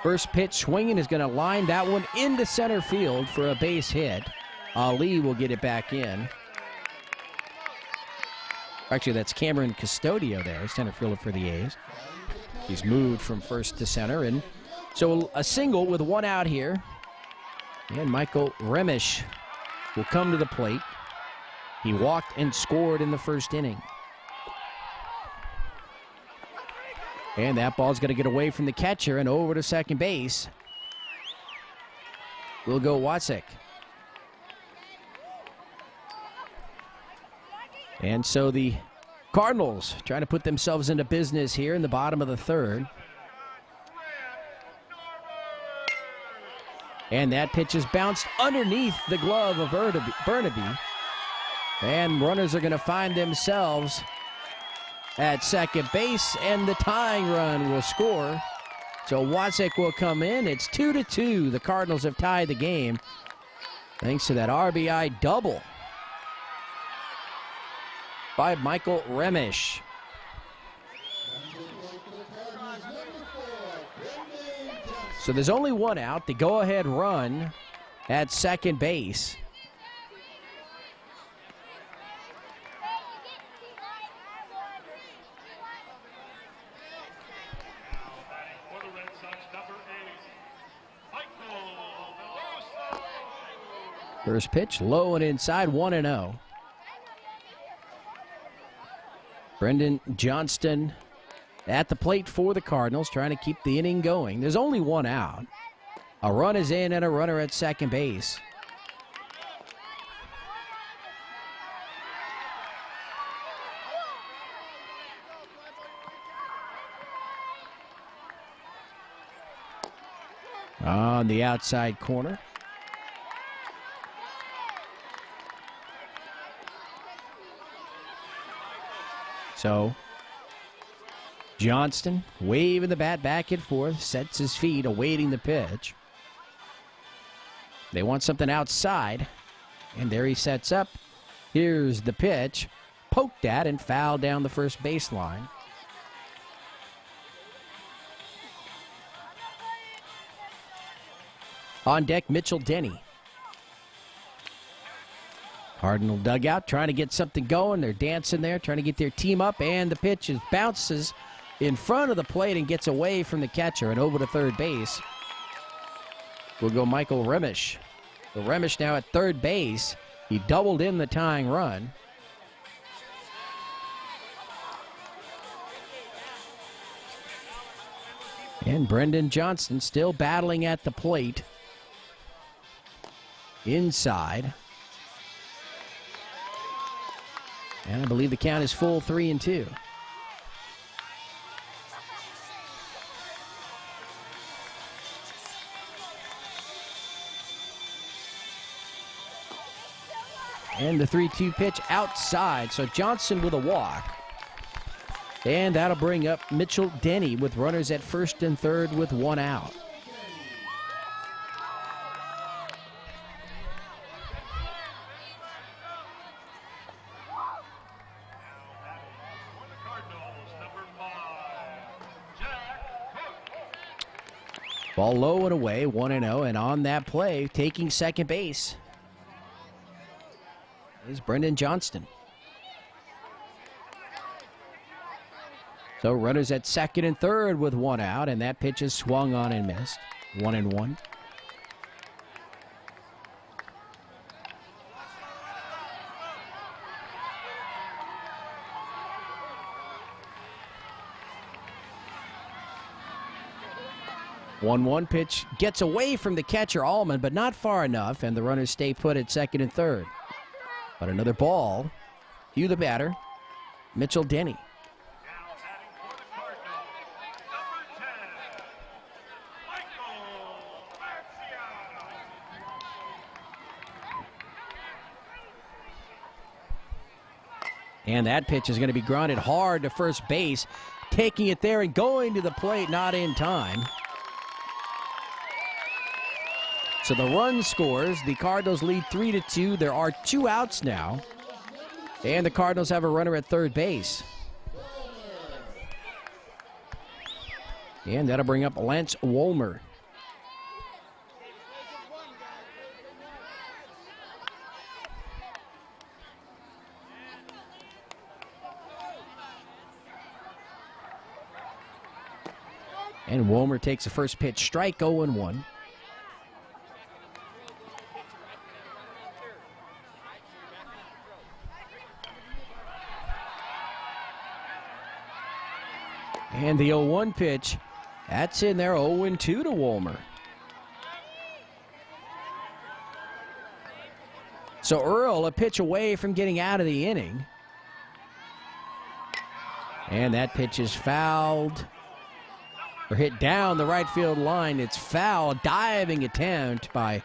First pitch swinging is going to line that one into center field for a base hit. Ali will get it back in. Actually, that's Cameron Custodio there, center fielder for the A's. He's moved from first to center, and so a single with one out here. And Michael Remish will come to the plate. He walked and scored in the first inning. And that ball's going to get away from the catcher and over to second base. Will go Watzek. And so the Cardinals trying to put themselves into business here in the bottom of the third. And that pitch is bounced underneath the glove of Burnaby. And runners are going to find themselves at second base, and the tying run will score. So Watzek will come in. It's 2-2. The Cardinals have tied the game thanks to that RBI double by Michael Remish. So there's only one out. The go-ahead run at second base. First pitch, low and inside, 1-0. Brendan Johnston at the plate for the Cardinals, trying to keep the inning going. There's only one out. A run is in and a runner at second base. On the outside corner. So Johnston waving the bat back and forth, sets his feet, awaiting the pitch. They want something outside, and there he sets up. Here's the pitch, poked at and fouled down the first baseline. On deck, Mitchell Denny. Cardinal dugout trying to get something going. They're dancing there, trying to get their team up, and the pitch bounces in front of the plate and gets away from the catcher and over to third base. Will go Michael Remish. So Remish now at third base. He doubled in the tying run. And Brendan Johnston still battling at the plate. Inside. And I believe the count is full, 3-2. And the 3-2 pitch outside. So Johnson with a walk. And that'll bring up Mitchell Denny with runners at first and third with one out. Ball low and away, 1-0, and on that play, taking second base is Brendan Johnston. So runners at second and third with one out, and that pitch is swung on and missed. 1-1. One pitch gets away from the catcher Allman, but not far enough, and the runners stay put at second and third. But another ball. Hugh the batter. Mitchell Denny. Now batting for the Cardinals, number 10, Michael Garcia. And that pitch is going to be grounded hard to first base. Taking it there and going to the plate, not in time. So the run scores. The Cardinals lead 3-2. There are 2 outs now. And the Cardinals have a runner at third base. And that'll bring up Lance Wolmer. And Wolmer takes the first pitch, strike 0-1. And the 0-1 pitch, that's in there, 0-2 to Wolmer. So Earl a pitch away from getting out of the inning. And that pitch is fouled. Or hit down the right field line. It's foul. Diving attempt by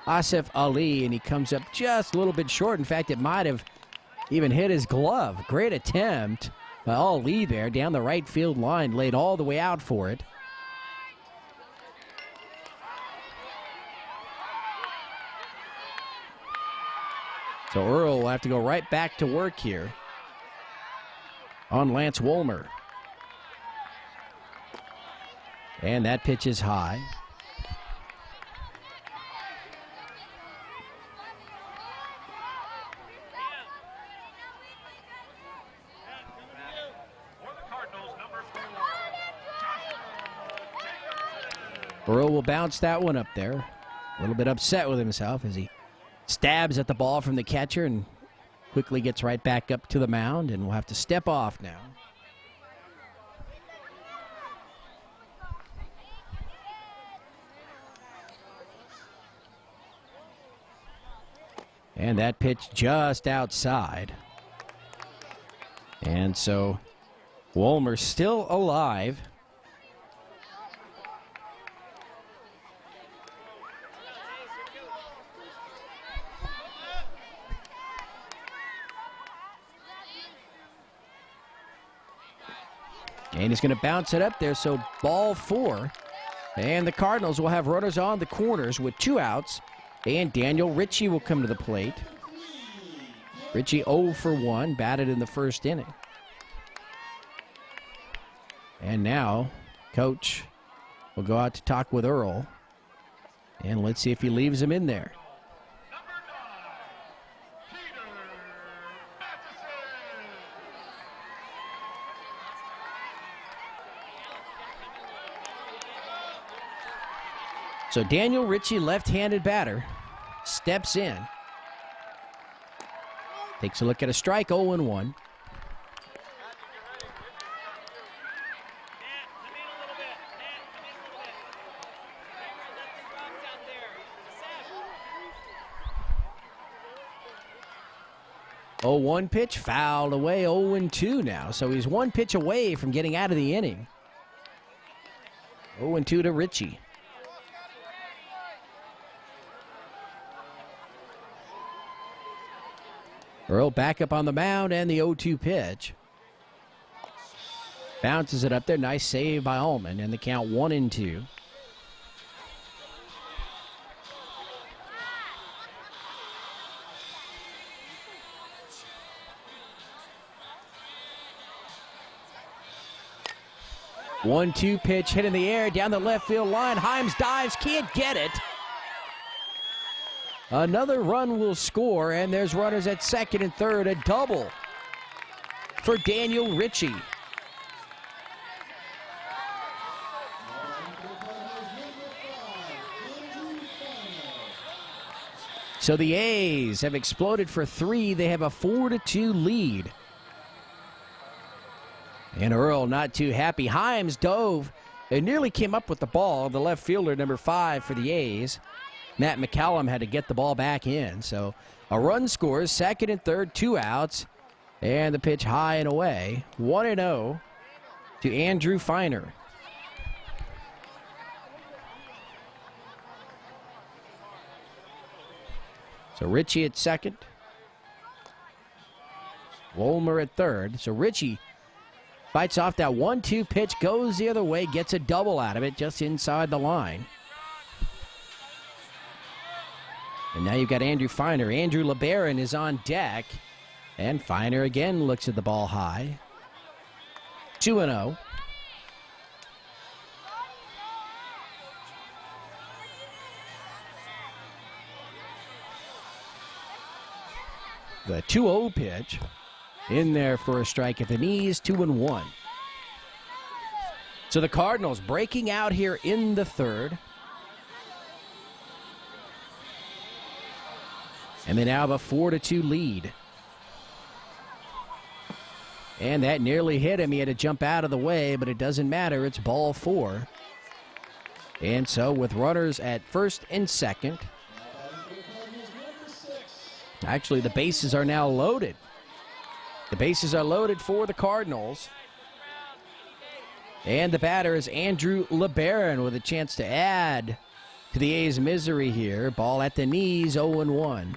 Asif Ali, and he comes up just a little bit short. In fact, it might have even hit his glove. Great attempt by Ali there down the right field line. Laid all the way out for it. So Earl will have to go right back to work here on Lance Wolmer. And that pitch is high. For the Cardinals, number 4, Earl will bounce that one up there. A little bit upset with himself as he stabs at the ball from the catcher and quickly gets right back up to the mound, and will have to step off now. And that pitch just outside. And so Wolmer still alive. And he's going to bounce it up there, so ball 4. And the Cardinals will have runners on the corners with 2 outs. And Daniel Ritchie will come to the plate. Ritchie 0 for 1, batted in the first inning. And now, Coach will go out to talk with Earl. And let's see if he leaves him in there. number 9, Peter Matheson. So Daniel Ritchie, left-handed batter, steps in. Takes a look at a strike, 0-1. Oh, 1 pitch fouled away, 0-2 now. So he's 1 pitch away from getting out of the inning. 0-2 to Ritchie. Earl back up on the mound, and the 0-2 pitch. Bounces it up there. Nice save by Allman, and the count 1-2. One-two pitch hit in the air down the left field line. Himes dives, can't get it. Another run will score, and there's runners at second and third. A double for Daniel Ritchie. So the A's have exploded for 3. They have a 4-2 lead. And Earl not too happy. Himes dove and nearly came up with the ball. The left fielder, number 5 for the A's. Matt McCallum had to get the ball back in. So a run scores, second and third, 2 outs. And the pitch high and away. 1-0 to Andrew Feiner. So Ritchie at second. Wolmer at third. So Ritchie fights off that 1-2 pitch, goes the other way, gets a double out of it just inside the line. And now you've got Andrew Feiner. Andrew LeBaron is on deck. And Feiner again looks at the ball high. 2-0. The 2-0 pitch in there for a strike at the knees, 2-1. So the Cardinals breaking out here in the third. And they now have a 4-2 lead. And that nearly hit him. He had to jump out of the way, but it doesn't matter. It's ball 4. And so with runners at first and second, actually the bases are now loaded. The bases are loaded for the Cardinals. And the batter is Andrew LeBaron with a chance to add to the A's misery here. Ball at the knees, 0-1.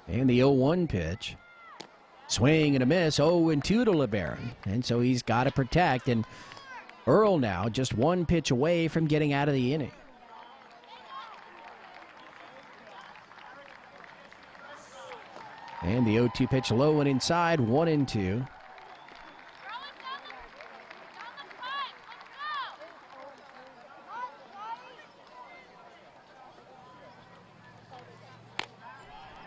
And the 0-1 pitch. Swing and a miss, 0-2 to LeBaron. And so he's got to protect. And Earl now just one pitch away from getting out of the inning. And the 0-2 pitch low and inside, 1-2.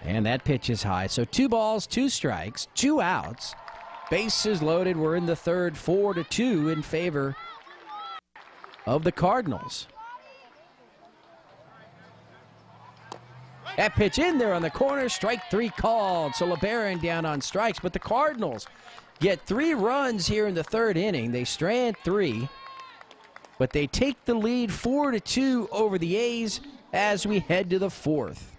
And that pitch is high. So 2 balls, 2 strikes, 2 outs. Bases loaded. We're in the third, 4-2 in favor of the Cardinals. That pitch in there on the corner, strike 3 called. So LeBaron down on strikes, but the Cardinals get 3 runs here in the third inning. They strand 3, but they take the lead 4-2 over the A's as we head to the fourth.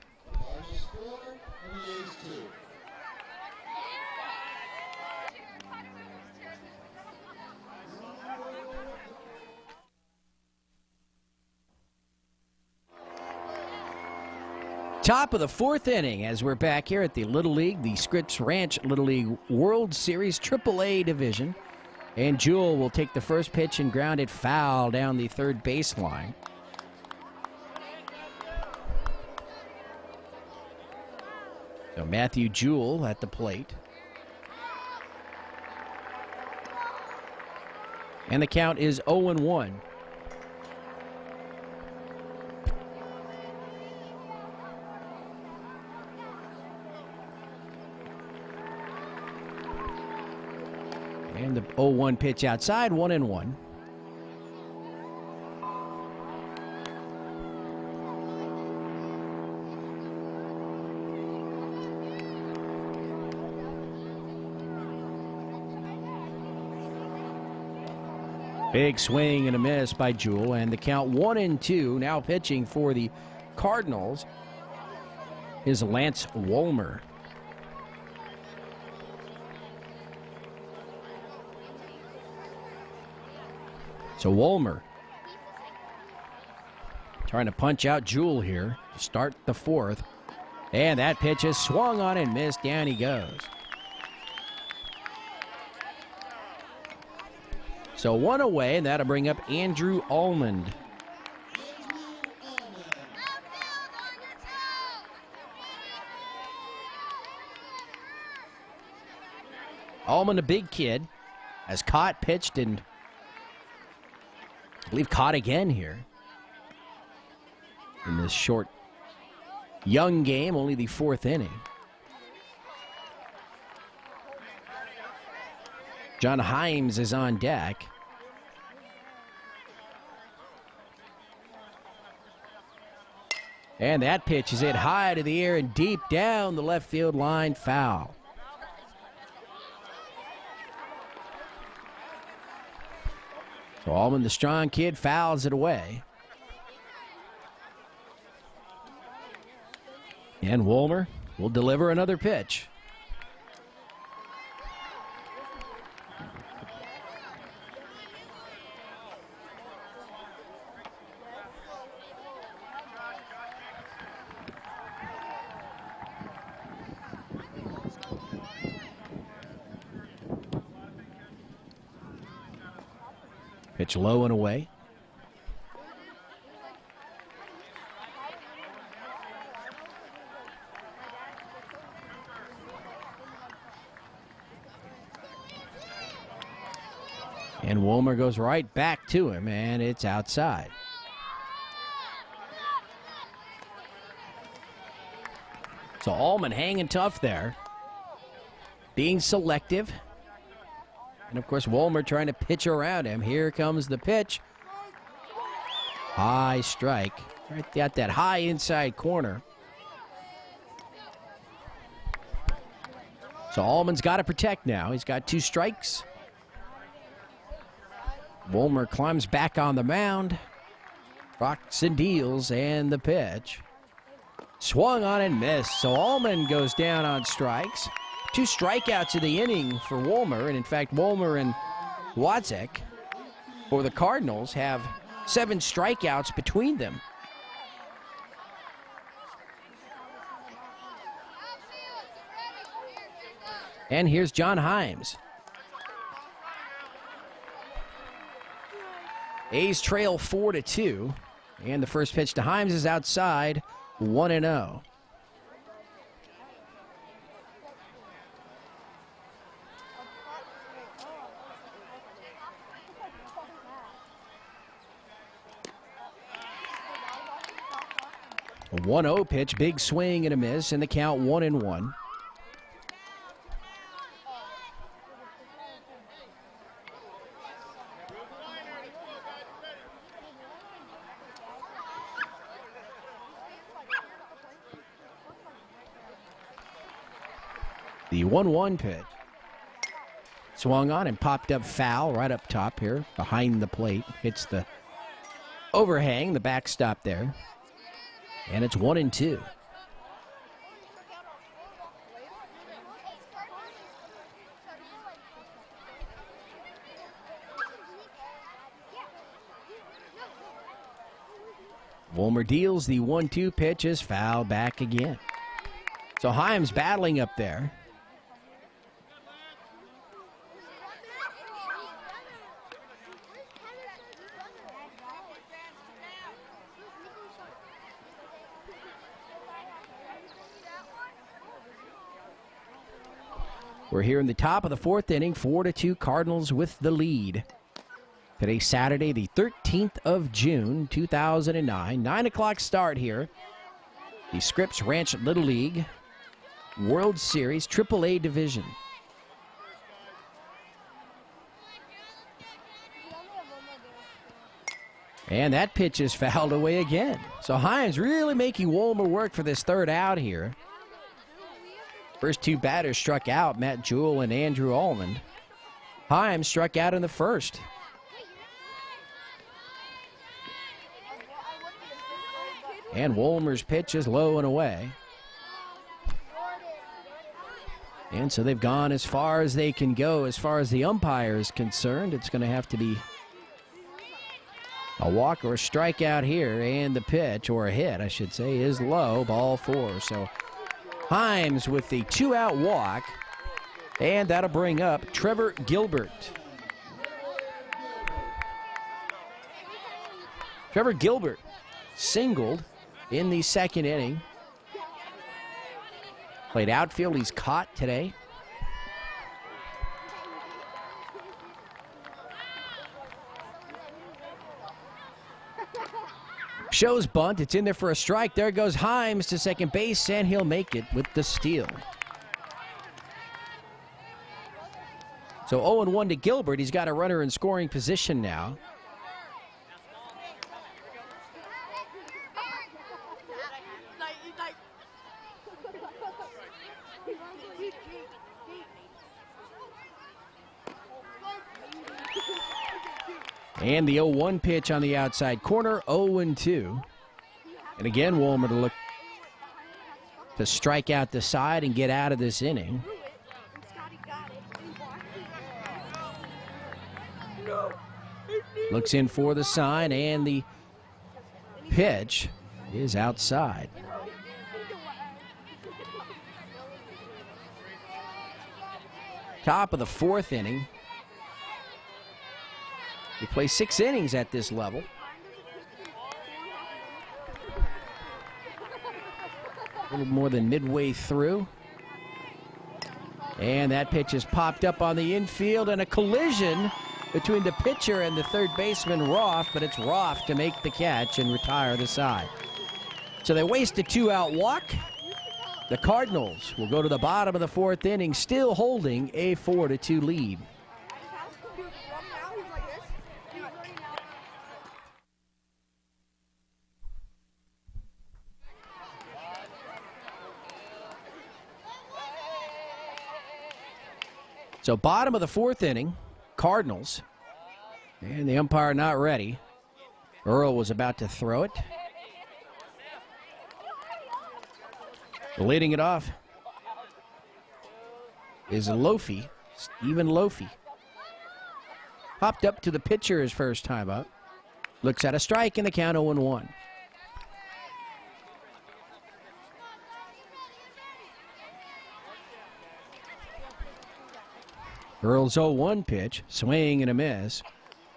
Top of the fourth inning as we're back here at the Little League, the Scripps Ranch Little League World Series AAA division. And Jewell will take the first pitch and ground it foul down the third baseline. So Matthew Jewell at the plate. And the count is 0-1. And the 0-1 pitch outside, 1-1. Big swing and a miss by Jewell, and the count 1-2. Now pitching for the Cardinals is Lance Wolmer. So Wolmer trying to punch out Jewell here to start the fourth. And that pitch is swung on and missed. Down he goes. So 1 away, and that'll bring up Andrew Almond. Almond, a big kid, has caught, pitched, and I believe caught again here in this short, young game, only the fourth inning. John Himes is on deck. And that pitch is hit high to the air and deep down the left field line, foul. So Allman, the strong kid, fouls it away. And Woolmer will deliver another pitch. Pitch low and away. And Woolmer goes right back to him, and it's outside. So Allman hanging tough there, being selective. And, of course, Woolmer trying to pitch around him. Here comes the pitch. High strike. Right at that high inside corner. So Allman's got to protect now. He's got 2 strikes. Woolmer climbs back on the mound. Rocks and deals, and the pitch. Swung on and missed. So Allman goes down on strikes. 2 strikeouts of the inning for Woolmer. And, in fact, Woolmer and Wadzek for the Cardinals have 7 strikeouts between them. And here's John Himes. A's trail 4-2. And the first pitch to Himes is outside, 1-0. A 1-0 pitch, big swing and a miss, and the count 1-1. The 1-1 pitch. Swung on and popped up foul right up top here, behind the plate. Hits the overhang, the backstop there. And it's 1-2. Woolmer deals the 1-2 pitch, is foul back again. So Himes battling up there. We're here in the top of the 4th inning, 4-2 Cardinals with the lead. Today, Saturday, the 13th of June, 2009. 9 o'clock start here. The Scripps Ranch Little League World Series AAA Division. And that pitch is fouled away again. So Himes really making Woolmer work for this 3rd out here. First 2 batters struck out, Matt Jewell and Andrew Allman. Himes struck out in the 1st. And Woolmer's pitch is low and away. And so they've gone as far as they can go as far as the umpire is concerned. It's going to have to be a walk or a strikeout here. And the pitch, or a hit, I should say, is low, ball 4. So Himes with the 2-out walk. And that'll bring up Trevor Gilbert. Trevor Gilbert singled in the 2nd inning. Played outfield. He's caught today. Shows bunt. It's in there for a strike. There goes Himes to second base, and he'll make it with the steal. So 0-1 to Gilbert. He's got a runner in scoring position now. And the 0-1 pitch on the outside corner, 0-2. And again, Wolmer to look to strike out the side and get out of this inning. Looks in for the sign, and the pitch is outside. Top of the 4th inning. We play 6 innings at this level. A little more than midway through. And that pitch is popped up on the infield, and a collision between the pitcher and the third baseman, Roth, but it's Roth to make the catch and retire the side. So they waste a 2-out walk. The Cardinals will go to the bottom of the 4th inning, still holding a 4-2 lead. So bottom of the 4th inning, Cardinals, and the umpire not ready. Earl was about to throw it. Leading it off is Lofi, Stephen Lofi. Hopped up to the pitcher his first time up. Looks at a strike in the count, 0-1. Earl's 0-1 pitch, swing and a miss.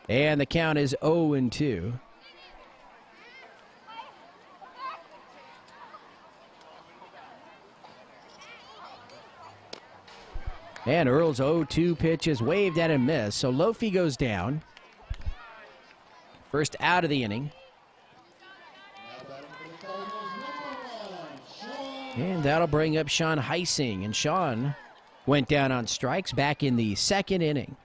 And the count is 0-2. And Earl's 0-2 pitch is waved at and missed. So Lofi goes down. First out of the inning. And that'll bring up Sean Heising. And Sean went down on strikes back in the 2nd inning.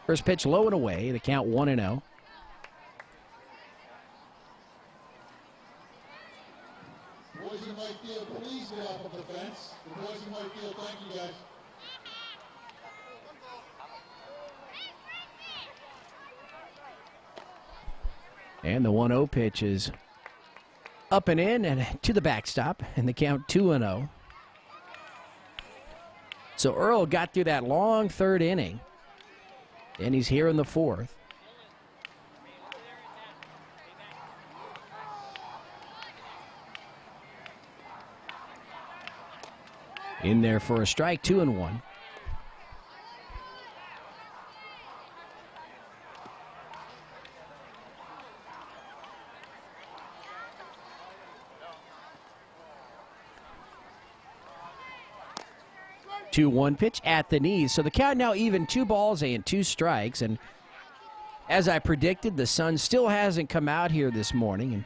First pitch low and away. The count 1-0. Boys in right field, please get off of the fence. The boys in right field, thank you guys. And the 1-0 pitch is up and in and to the backstop, and the count 2-0. So Earl got through that long 3rd inning, and he's here in the 4th. In there for a strike, 2-1. Two-one pitch at the knees. So the count now even, 2 balls and 2 strikes. And as I predicted, the sun still hasn't come out here this morning, and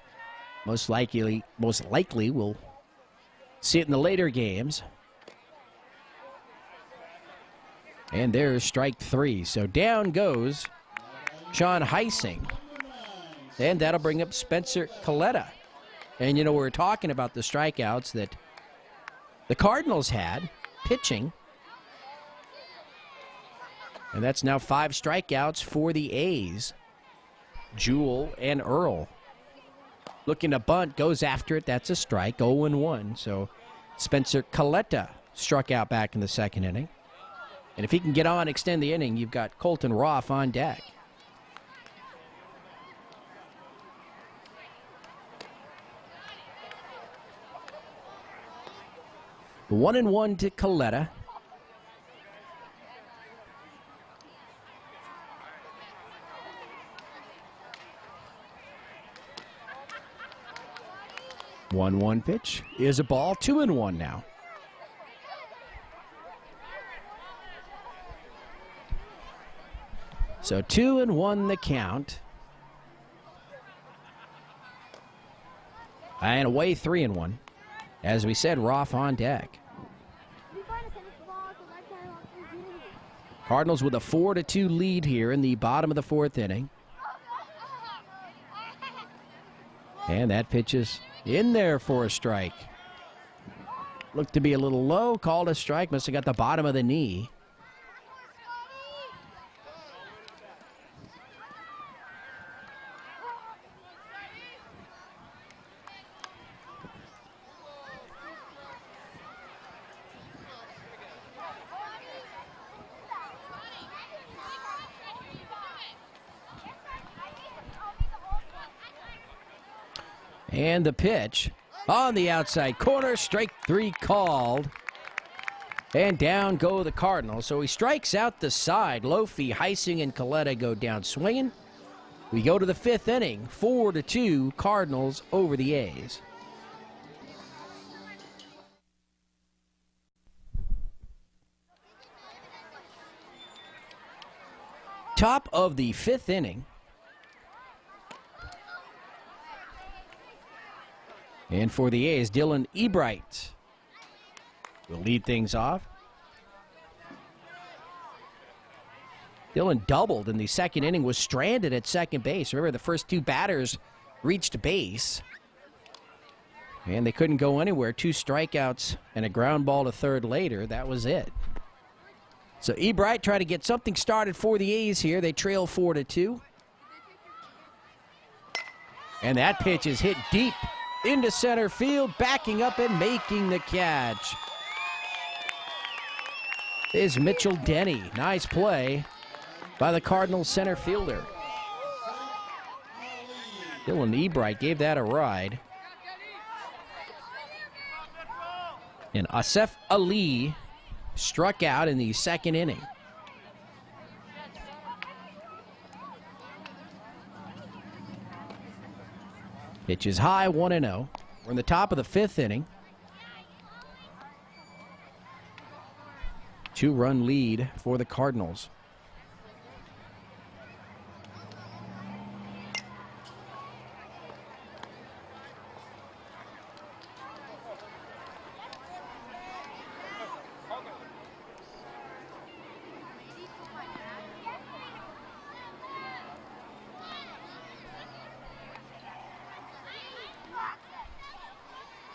most likely we'll see it in the later games. And there's strike 3. So down goes Sean Heising. And that'll bring up Spencer Coletta. And, you know, we're talking about the strikeouts that the Cardinals had pitching. And that's now 5 strikeouts for the A's. Jewell and Earl. Looking to bunt, goes after it. That's a strike, 0-1. So Spencer Coletta struck out back in the 2nd inning. And if he can get on, extend the inning, you've got Colton Roth on deck. The 1-1 to Coletta. One pitch is a ball, 2-1 now. So 2-1 the count. And away 3-1. As we said, Roth on deck. Cardinals with a 4-2 lead here in the bottom of the 4th inning. And that pitch is in there for a strike. looked to be a little low, called a strike, must have got the bottom of the knee. And the pitch on the outside corner, strike 3 called. And down go the Cardinals. So he strikes out the side. Lofi, Heising, and Coletta go down swinging. We go to the 5th inning, 4-2, Cardinals over the A's. Top of the 5th inning. And for the A's, Dylan Ebright will lead things off. Dylan doubled in the 2nd inning, was stranded at second base. Remember, the first 2 batters reached base, and they couldn't go anywhere. 2 strikeouts and a ground ball to third later. That was it. So Ebright tried to get something started for the A's here. They trail 4-2. And that pitch is hit deep into center field, backing up and making the catch is Mitchell Denny. Nice play by the Cardinals center fielder. Dylan Ebright gave that a ride. And Asif Ali struck out in the 2nd inning. Pitch is high, 1-0. We're in the top of the 5th inning. 2-run lead for the Cardinals.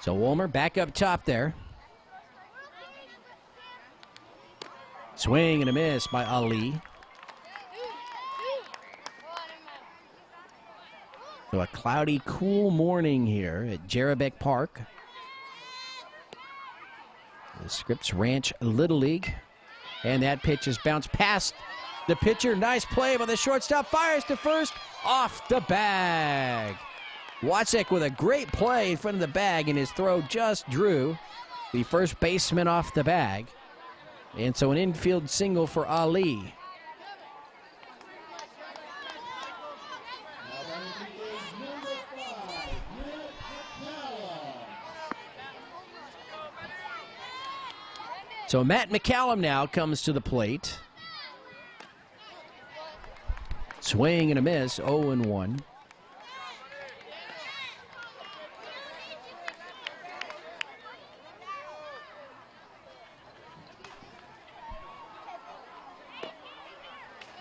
So Wolmer back up top there. Swing and a miss by Ali. So a cloudy, cool morning here at Jerebeck Park. The Scripps Ranch Little League. And that pitch is bounced past the pitcher. Nice play by the shortstop. Fires to first. Off the bag. Wacek with a great play in front of the bag, and his throw just drew the first baseman off the bag. And so an infield single for Ali. So Matt McCallum now comes to the plate. Swing and a miss, 0-1.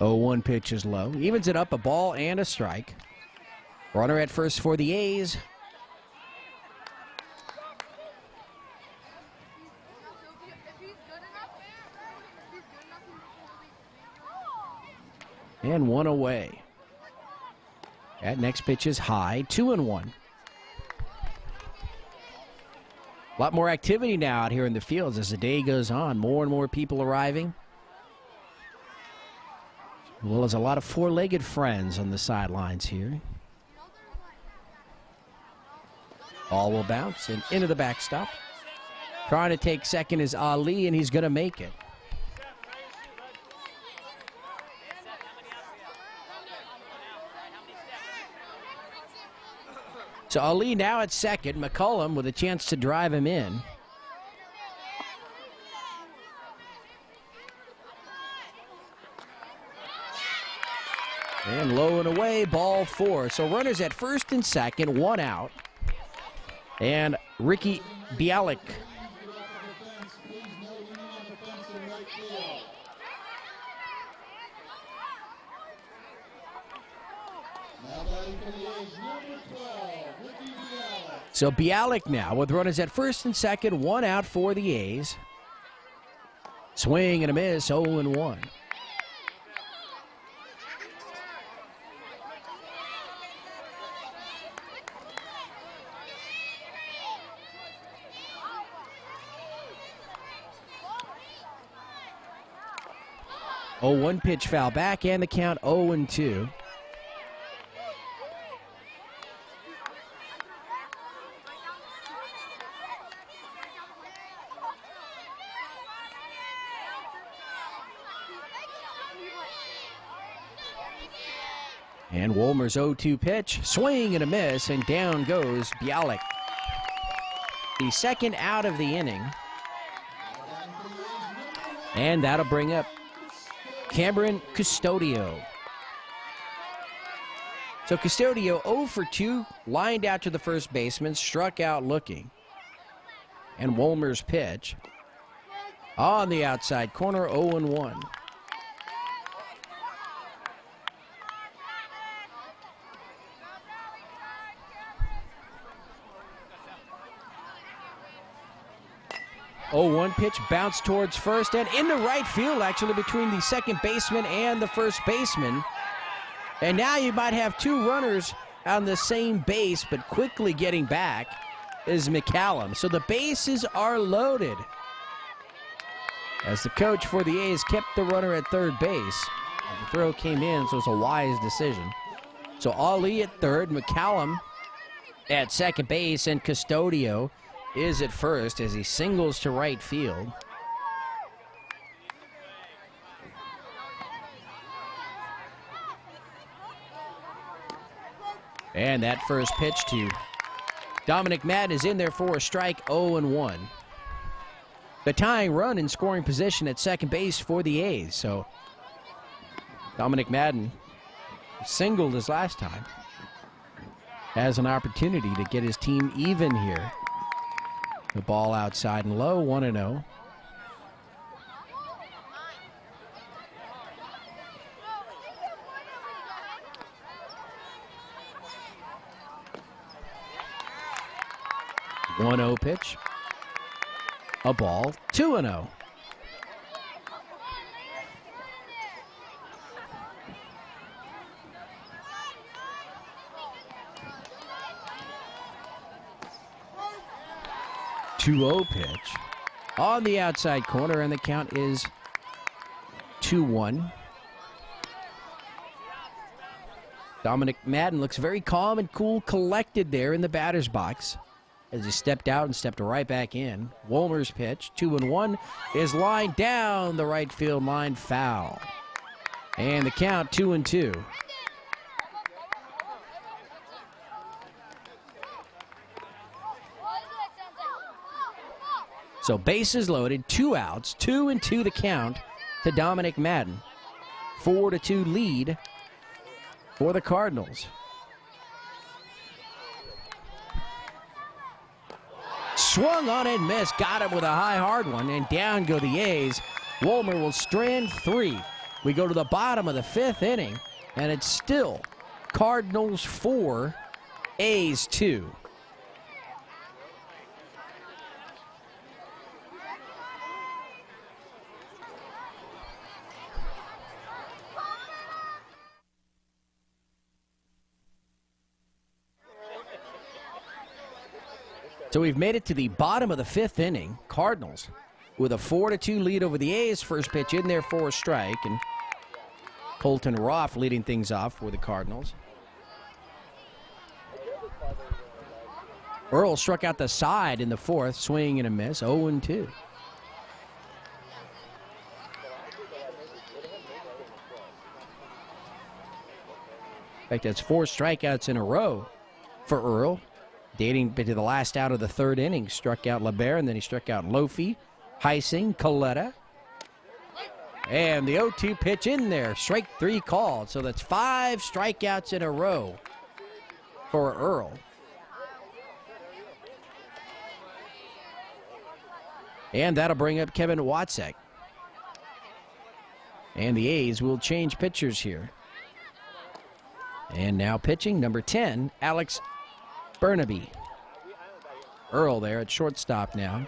Oh, 1 pitch is low. Evens it up, a ball and a strike. Runner at first for the A's. And 1 away. That next pitch is high, 2-1. A lot more activity now out here in the fields as the day goes on. More and more people arriving. Well, there's a lot of four-legged friends on the sidelines here. Ball will bounce and into the backstop. Trying to take second is Ali, and he's going to make it. So Ali now at second. McCullum with a chance to drive him in. And low and away, ball 4. So runners at first and second, 1 out. And Ricky Bialik. Now batting Batting for the A's, number 12, Ricky Bialik. So Bialik now with runners at first and second, one out for the A's. Swing and a miss, 0-1. Oh, 1 pitch foul back, and the count 0-2. And Wolmer's 0-2 pitch, swing and a miss, and down goes Bialik. The second out of the inning. And that'll bring up Cameron Custodio. So Custodio 0 for 2, lined out to the first baseman, struck out looking. And Wolmer's pitch on the outside corner, 0-1. Oh, 1 pitch bounced towards first and into right field, actually, between the second baseman and the first baseman. And now you might have 2 runners on the same base, but quickly getting back is McCallum. So the bases are loaded, as the coach for the A's kept the runner at third base. And the throw came in, so it's a wise decision. So Ali at third, McCallum at second base, and Custodio is at first as he singles to right field. And that first pitch to Dominic Madden is in there for a strike, 0-1. The tying run in scoring position at second base for the A's. So Dominic Madden singled his last time. Has an opportunity to get his team even here. The ball outside and low, 1-0. One-0 pitch. A ball, 2-0. Pitch on the outside corner, and the count is 2-1. Dominic Madden looks very calm and cool, collected there in the batter's box as he stepped out and stepped right back in. Wolmer's pitch, 2-1, is lined down the right field line, foul. And the count 2-2. So bases loaded, 2 outs, 2-2 the count to Dominic Madden. 4-2 lead for the Cardinals. Swung on and missed, got him with a high hard one, and down go the A's. Wolmer will strand 3. We go to the bottom of the 5th inning, and it's still Cardinals 4, A's 2. So we've made it to the bottom of the 5th inning. Cardinals with a 4-2 lead over the A's. First pitch in there for a strike, and Colton Roth leading things off for the Cardinals. Earl struck out the side in the 4th, swing and a miss, 0-2. In fact, that's 4 strikeouts in a row for Earl. Dating to the last out of the 3rd inning, struck out LeBert, and then he struck out Lofi, Heising, Coletta. And the 0-2 pitch in there, strike 3 called. So that's 5 strikeouts in a row for Earl. And that'll bring up Kevin Watzek. And the A's will change pitchers here. And now pitching, number 10, Alex Burnaby. Earl there at shortstop now.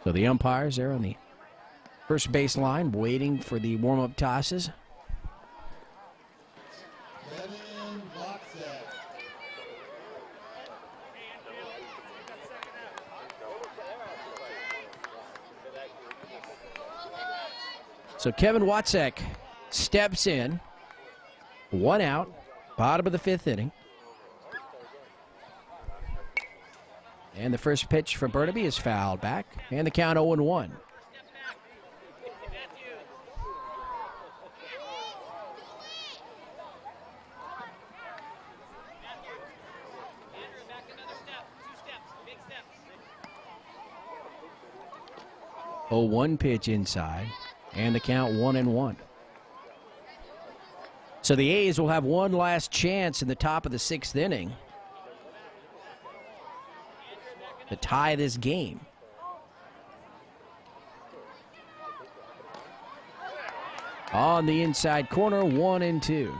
So the umpires there on the first base line waiting for the warm-up tosses. So Kevin Watzek steps in. 1 out, bottom of the 5th inning. And the first pitch from Burnaby is fouled back, and the count 0-1. Oh, 1 pitch inside, and the count 1-1. So the A's will have one last chance in the top of the 6th inning to tie this game. On the inside corner, 1-2.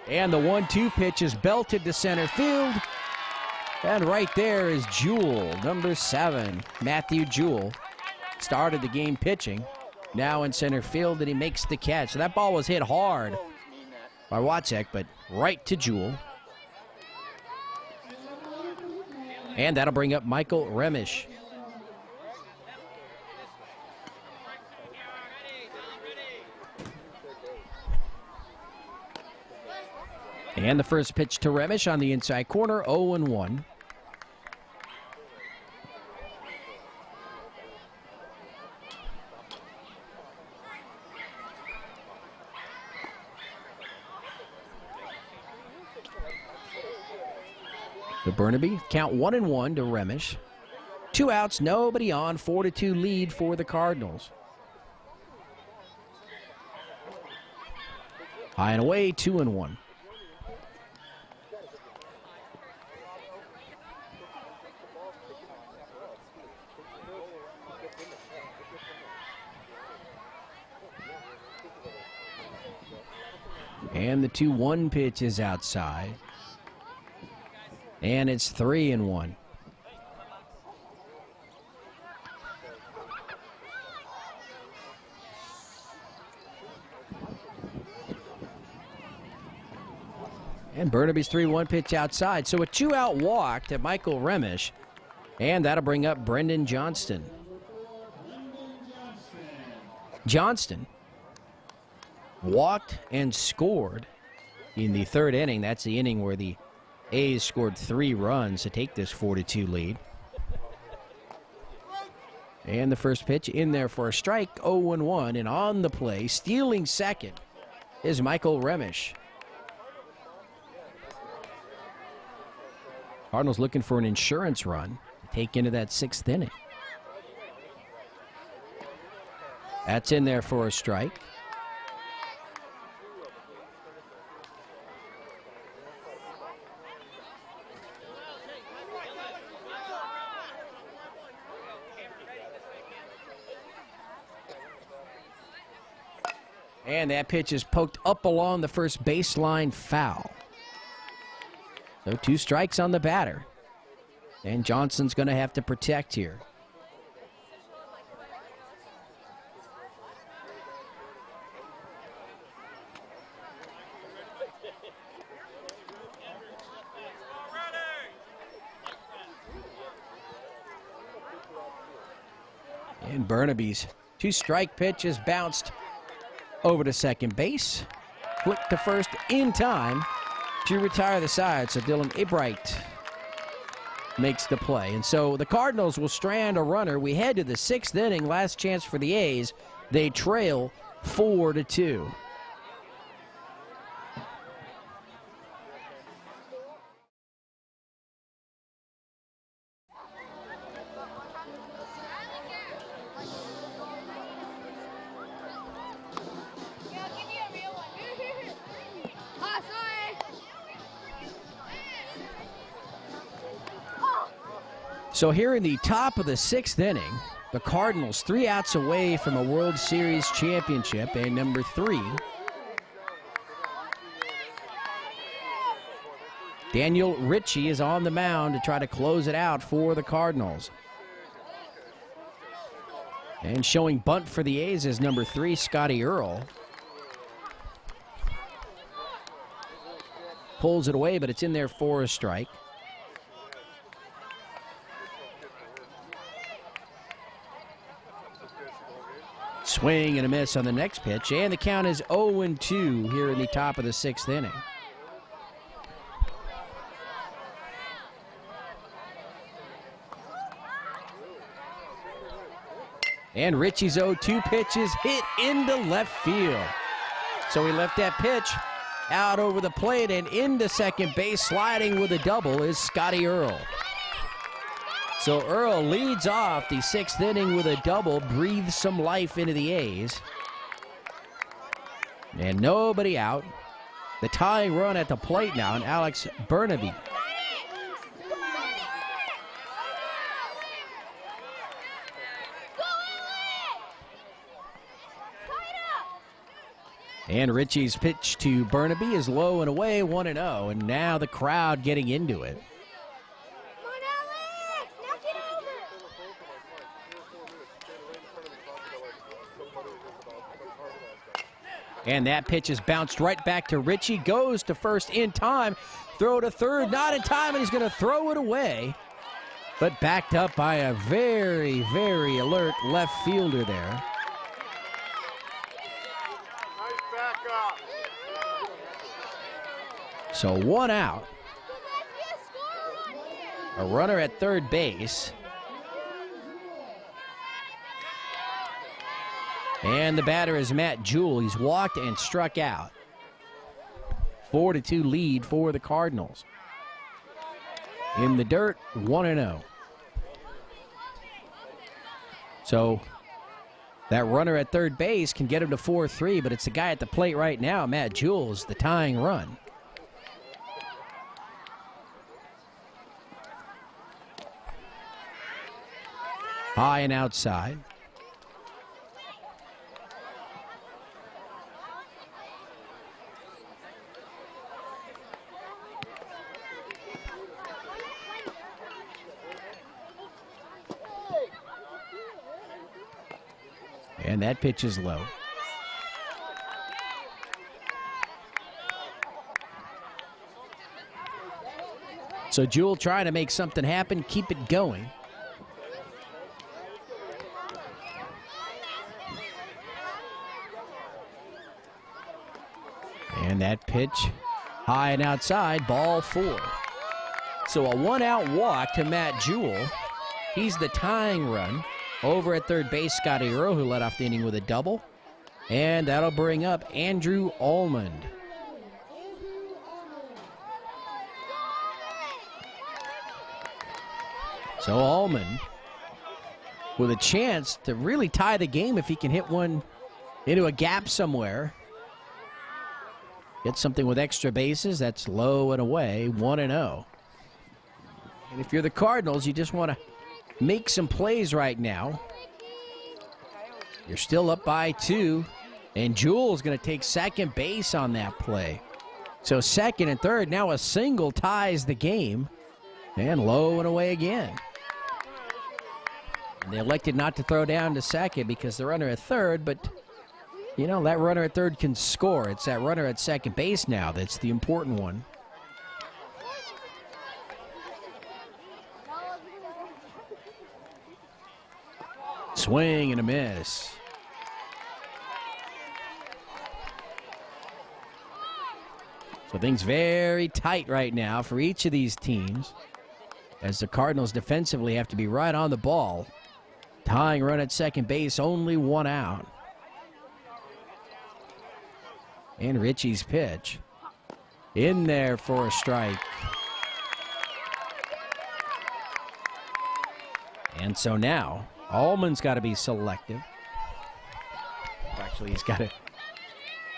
And the 1-2 pitch is belted to center field. And right there is Jewell, number 7, Matthew Jewell. Started the game pitching, now in center field, and he makes the catch. So that ball was hit hard by Watzek, but right to Jewell. And that'll bring up Michael Remish. And the first pitch to Remish on the inside corner, 0-1. The Burnaby count 1-1 to Remish. 2 outs, nobody on, 4-2 lead for the Cardinals. High and away, 2-1. And the 2-1 pitch is outside. And it's 3-1. And Burnaby's 3-1 pitch outside. So a 2-out walk to Michael Remish. And that'll bring up Brendan Johnston. Johnston walked and scored in the 3rd inning. That's the inning where the A's scored 3 runs to take this 4-2 lead. And the first pitch in there for a strike, 0-1. And on the play, stealing second, is Michael Remish. Cardinals looking for an insurance run to take into that 6th inning. That's in there for a strike. And that pitch is poked up along the first baseline, foul. So 2 strikes on the batter. And Johnson's going to have to protect here. And Burnaby's 2-strike pitch is bounced over to second base. Flick to first in time to retire the side. So Dylan Ebright makes the play. And so the Cardinals will strand a runner. We head to the 6th inning. Last chance for the A's. They trail 4-2. So here in the top of the 6th inning, the Cardinals 3 outs away from a World Series championship, and number 3, Daniel Ritchie, is on the mound to try to close it out for the Cardinals. And showing bunt for the A's is number 3, Scotty Earl. Pulls it away, but it's in there for a strike. Swing and a miss on the next pitch, and the count is 0-2 here in the top of the 6th inning. And Ritchie's 0-2 pitch is hit into left field. So he left that pitch out over the plate, and into second base, sliding with a double, is Scotty Earl. So Earl leads off the 6th inning with a double, breathes some life into the A's. And nobody out. The tying run at the plate now, and Alex Burnaby. And Ritchie's pitch to Burnaby is low and away, 1-0, and now the crowd getting into it. And that pitch is bounced right back to Ritchie. Goes to first in time. Throw to third, not in time, and he's going to throw it away. But backed up by a very, very alert left fielder there. So 1 out. A runner at third base. And the batter is Matt Jewell. He's walked and struck out. 4-2 lead for the Cardinals. In the dirt, 1-0. So that runner at third base can get him to 4-3, but it's the guy at the plate right now, Matt Jewell, the tying run. High and outside. And that pitch is low. So Jewell trying to make something happen, keep it going. And that pitch high and outside, ball 4. So a 1-out walk to Matt Jewell. He's the tying run. Over at third base, Scotty Earl, who led off the inning with a double. And that'll bring up Andrew Almond. So Almond with a chance to really tie the game if he can hit one into a gap somewhere. Get something with extra bases. That's low and away, 1-0. And if you're the Cardinals, you just want to make some plays right now. You're still up by 2, and Jewell's going to take second base on that play. So second and third, now a single ties the game, and low and away again. And they elected not to throw down to second because the runner at third, but you know, that runner at third can score. It's that runner at second base now that's the important one. Swing and a miss. So things very tight right now for each of these teams, as the Cardinals defensively have to be right on the ball. Tying run at second base, only 1 out. And Ritchie's pitch in there for a strike. And so now Almond's got to be selective. Actually, he's got to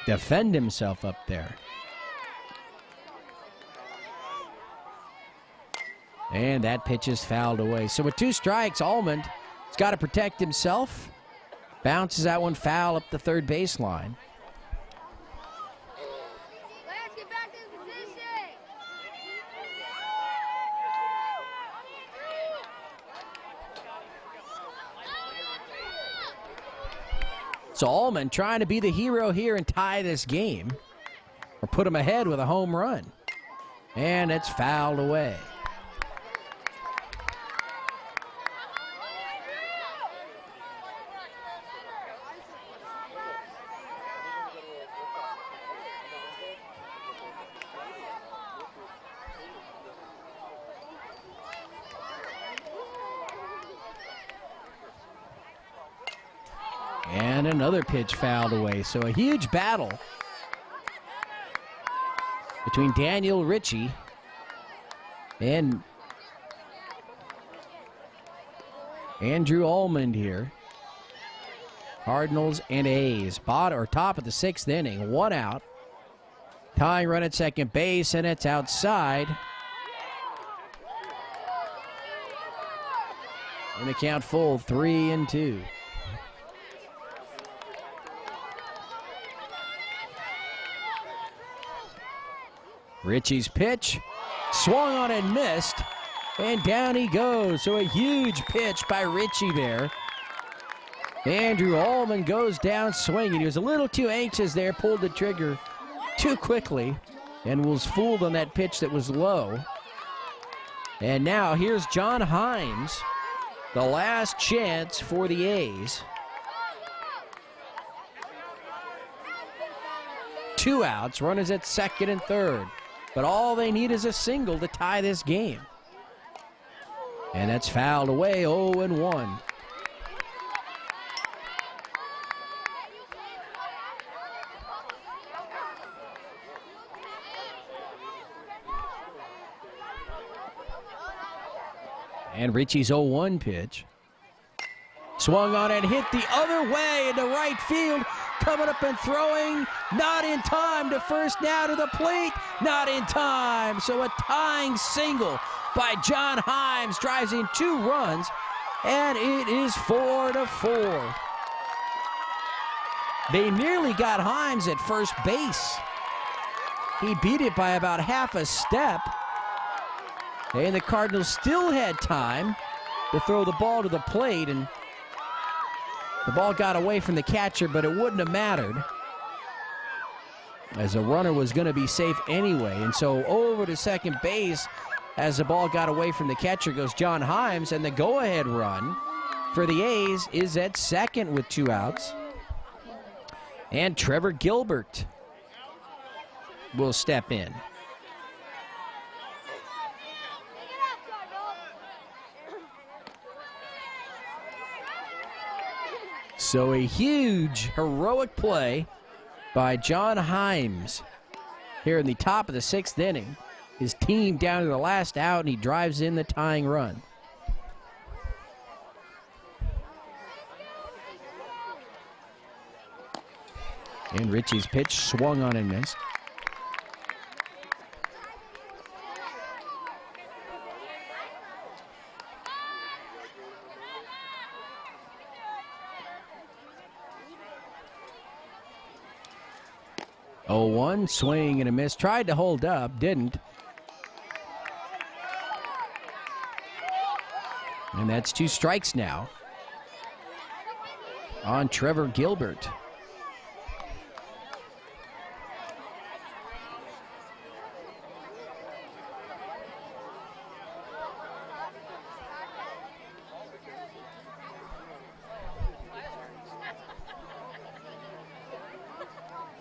defend himself up there. And that pitch is fouled away. So with 2 strikes, Almond has got to protect himself. Bounces that one foul up the third baseline. Let's get back to position. So Almond trying to be the hero here and tie this game, or put him ahead with a home run. And it's fouled away. And another pitch fouled away. So a huge battle between Daniel Ritchie and Andrew Almond here. Cardinals and A's. Top of the 6th inning. 1 out. Tying run at second base, and it's outside. And the count full, 3-2. Ritchie's pitch, swung on and missed, and down he goes. So a huge pitch by Ritchie there. Andrew Almond goes down swinging. He was a little too anxious there, pulled the trigger too quickly, and was fooled on that pitch that was low. And now here's John Himes, the last chance for the A's. 2 outs, runners at second and third. But all they need is a single to tie this game. And that's fouled away, 0-1. And Ritchie's 0-1 pitch. Swung on and hit the other way into right field. Coming up and throwing, not in time to first, now to the plate, not in time. So a tying single by John Himes drives in 2 runs, and it is 4-4. They nearly got Himes at first base. He beat it by about half a step, and the Cardinals still had time to throw the ball to the plate, and the ball got away from the catcher, but it wouldn't have mattered, as the runner was going to be safe anyway. And so over to second base, as the ball got away from the catcher, goes John Himes, and the go-ahead run for the A's is at second with 2 outs. And Trevor Gilbert will step in. So a huge, heroic play by John Himes here in the top of the 6th inning. His team down to the last out, and he drives in the tying run. And Ritchie's pitch swung on and missed. One swing and a miss. Tried to hold up, didn't. And that's 2 strikes now on Trevor Gilbert.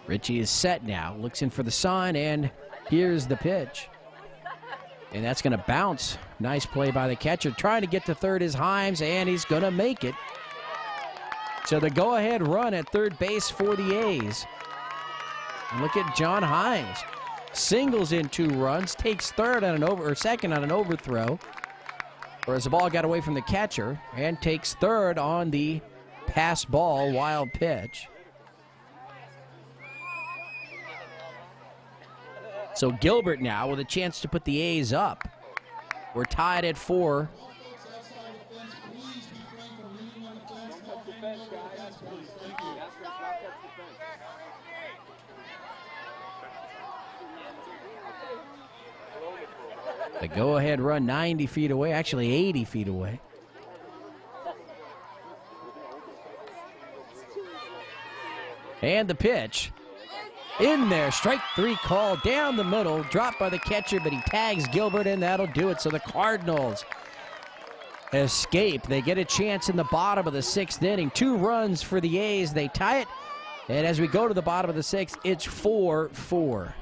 Ritchie is set now, looks in for the sign, and here's the pitch. And that's going to bounce. Nice play by the catcher. Trying to get to third is Himes, and he's going to make it. So the go-ahead run at third base for the A's. And look at John Himes. Singles in 2 runs, takes second on an overthrow. Whereas the ball got away from the catcher, and takes third on the pass ball wild pitch. So Gilbert now with a chance to put the A's up. We're tied at 4. The go-ahead run 90 feet away, actually 80 feet away. And the pitch. In there, strike 3 call down the middle, dropped by the catcher, but he tags Gilbert, and that'll do it. So the Cardinals escape. They get a chance in the bottom of the 6th inning. 2 runs for the A's. They tie it, and as we go to the bottom of the 6th, it's 4-4.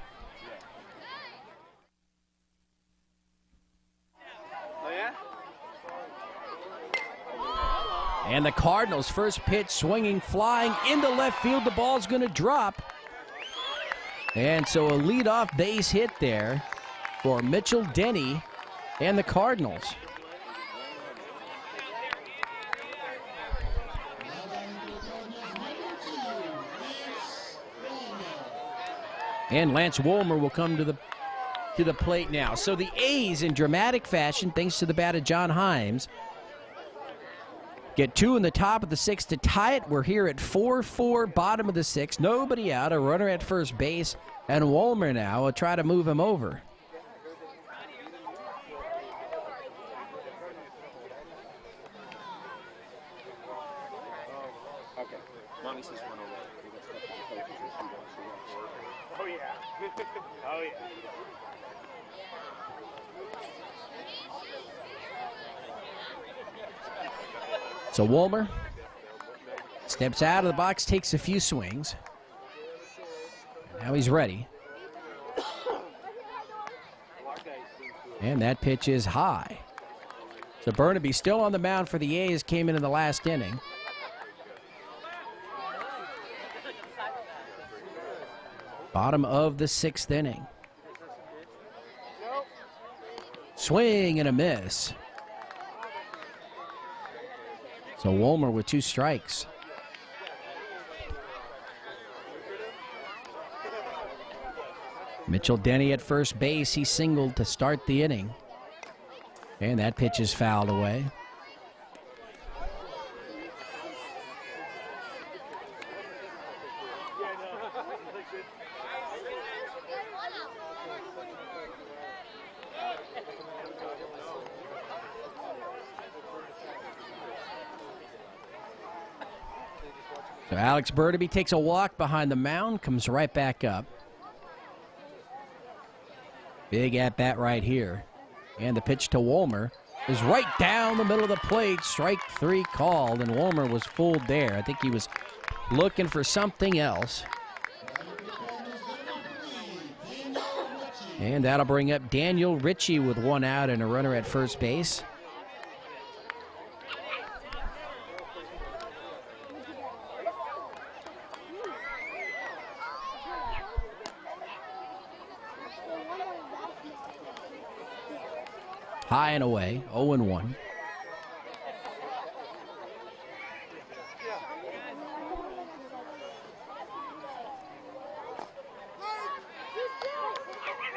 And the Cardinals' first pitch swinging, flying into left field. The ball's going to drop. And so a leadoff base hit there for Mitchell Denny and the Cardinals. And Lance Wolmer will come to the plate now. So the A's, in dramatic fashion, thanks to the bat of John Himes, get 2 in the top of the 6th to tie it. We're here at 4-4, bottom of the 6th. Nobody out, a runner at first base, and Wolmer now will try to move him over. Okay. Mommy says run over. Oh, yeah. Oh, yeah. So Wolmer steps out of the box, takes a few swings. Now he's ready. And that pitch is high. So Burnaby still on the mound for the A's, came in the last inning. Bottom of the 6th inning. Swing and a miss. So Wolmer with 2 strikes. Mitchell Denny at first base. He singled to start the inning. And that pitch is fouled away. So Alex Burnaby takes a walk behind the mound, comes right back up. Big at-bat right here. And the pitch to Wolmer is right down the middle of the plate. Strike 3 called, and Wolmer was fooled there. I think he was looking for something else. And that'll bring up Daniel Ritchie with 1 out and a runner at first base. High and away, 0-1.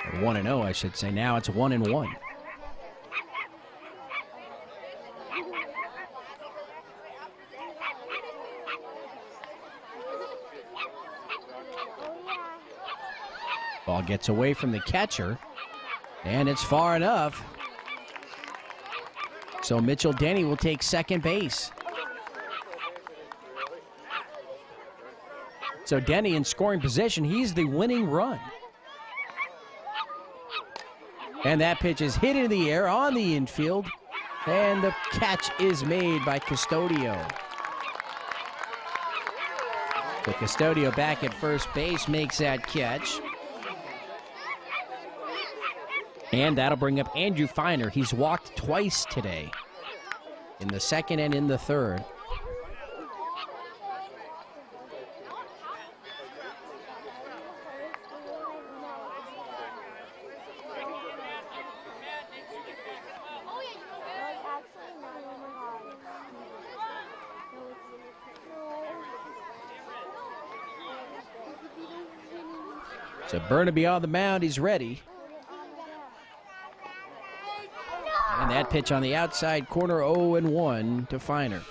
Or 1-0, I should say. Now it's 1-1. Ball gets away from the catcher, and it's far enough. So Mitchell Denny will take second base. So Denny in scoring position, he's the winning run. And that pitch is hit in the air on the infield, and the catch is made by Custodio. So Custodio back at first base makes that catch. And that'll bring up Andrew Feiner. He's walked twice today, in the 2nd and in the 3rd. So Burnaby on the mound, he's ready. And that pitch on the outside corner, 0-1 to Feiner.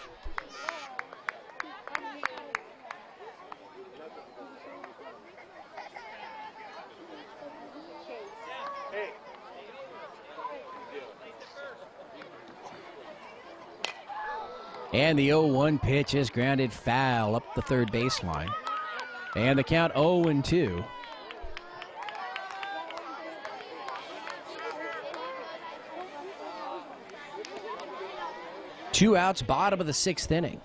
And the 0-1 pitch is grounded foul up the third baseline. And the count 0-2. Two outs, bottom of the sixth inning.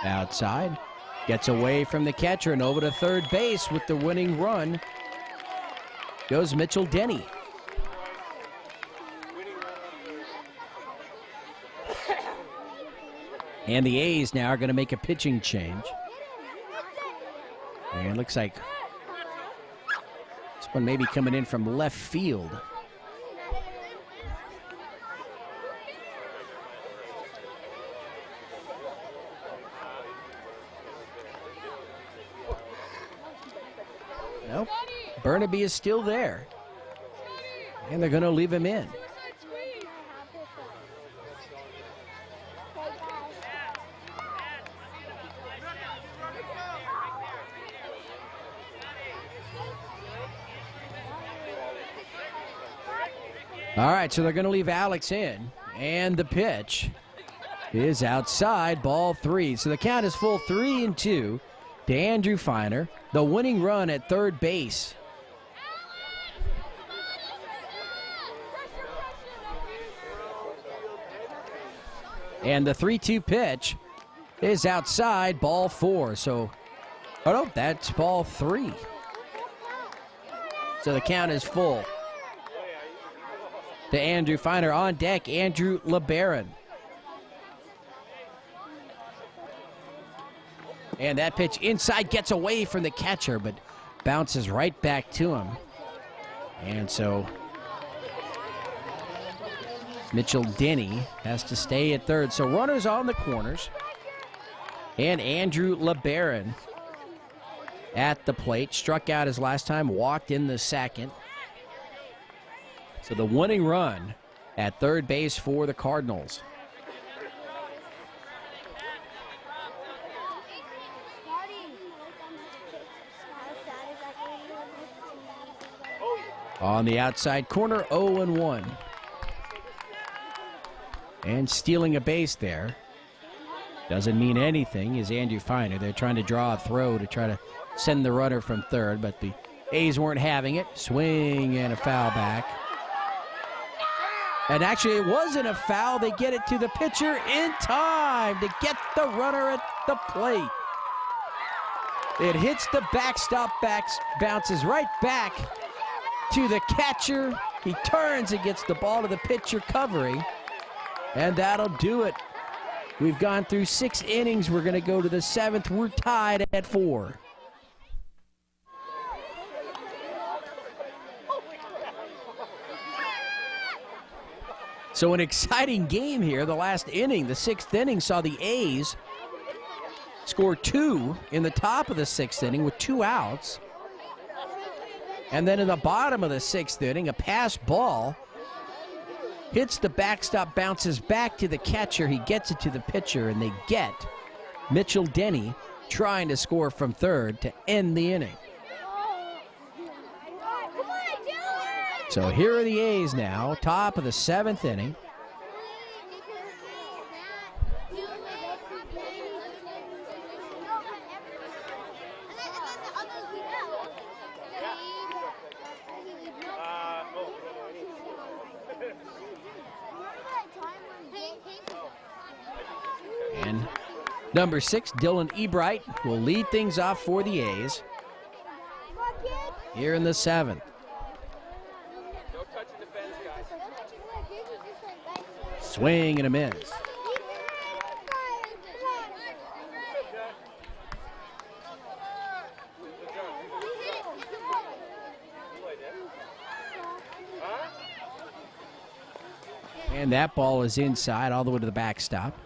Outside, gets away from the catcher and over to third base with the winning run goes Mitchell Denny. And the A's now are going to make a pitching change. And it looks like this one may be coming in from left field. Nope. Burnaby is still there. And they're going to leave him in. All right, so they're going to leave Alex in. And the pitch is outside, ball three. So the count is full 3-2 to Andrew Feiner. The winning run at third base. And the 3-2 pitch is outside, ball four. So, oh no, that's ball three. So the count is full to Andrew Feiner. On deck, Andrew LeBaron. And that pitch inside gets away from the catcher, but bounces right back to him. And so Mitchell Denny has to stay at third. So runners on the corners. And Andrew LeBaron at the plate. Struck out his last time, walked in the second. So the winning run at third base for the Cardinals. On the outside corner, 0-1. And stealing a base there doesn't mean anything is Andrew Feiner. They're trying to draw a throw to try to send the runner from third, but the A's weren't having it. Swing and a foul back. And actually, it wasn't a foul. They get it to the pitcher in time to get the runner at the plate. It hits the backstop, bounces right back to the catcher. He turns and gets the ball to the pitcher covering. And that'll do it. We've gone through 6 innings. We're going to go to the 7th. We're tied at 4. So an exciting game here. The last inning, the 6th inning, saw the A's score 2 in the top of the 6th inning with 2 outs. And then in the bottom of the 6th inning, a pass ball hits the backstop, bounces back to the catcher. He gets it to the pitcher, and they get Mitchell Denny trying to score from third to end the inning. So here are the A's now, top of the 7th inning. And number 6, Dylan Ebright, will lead things off for the A's here in the 7th. Swing and a miss. And that ball is inside all the way to the backstop.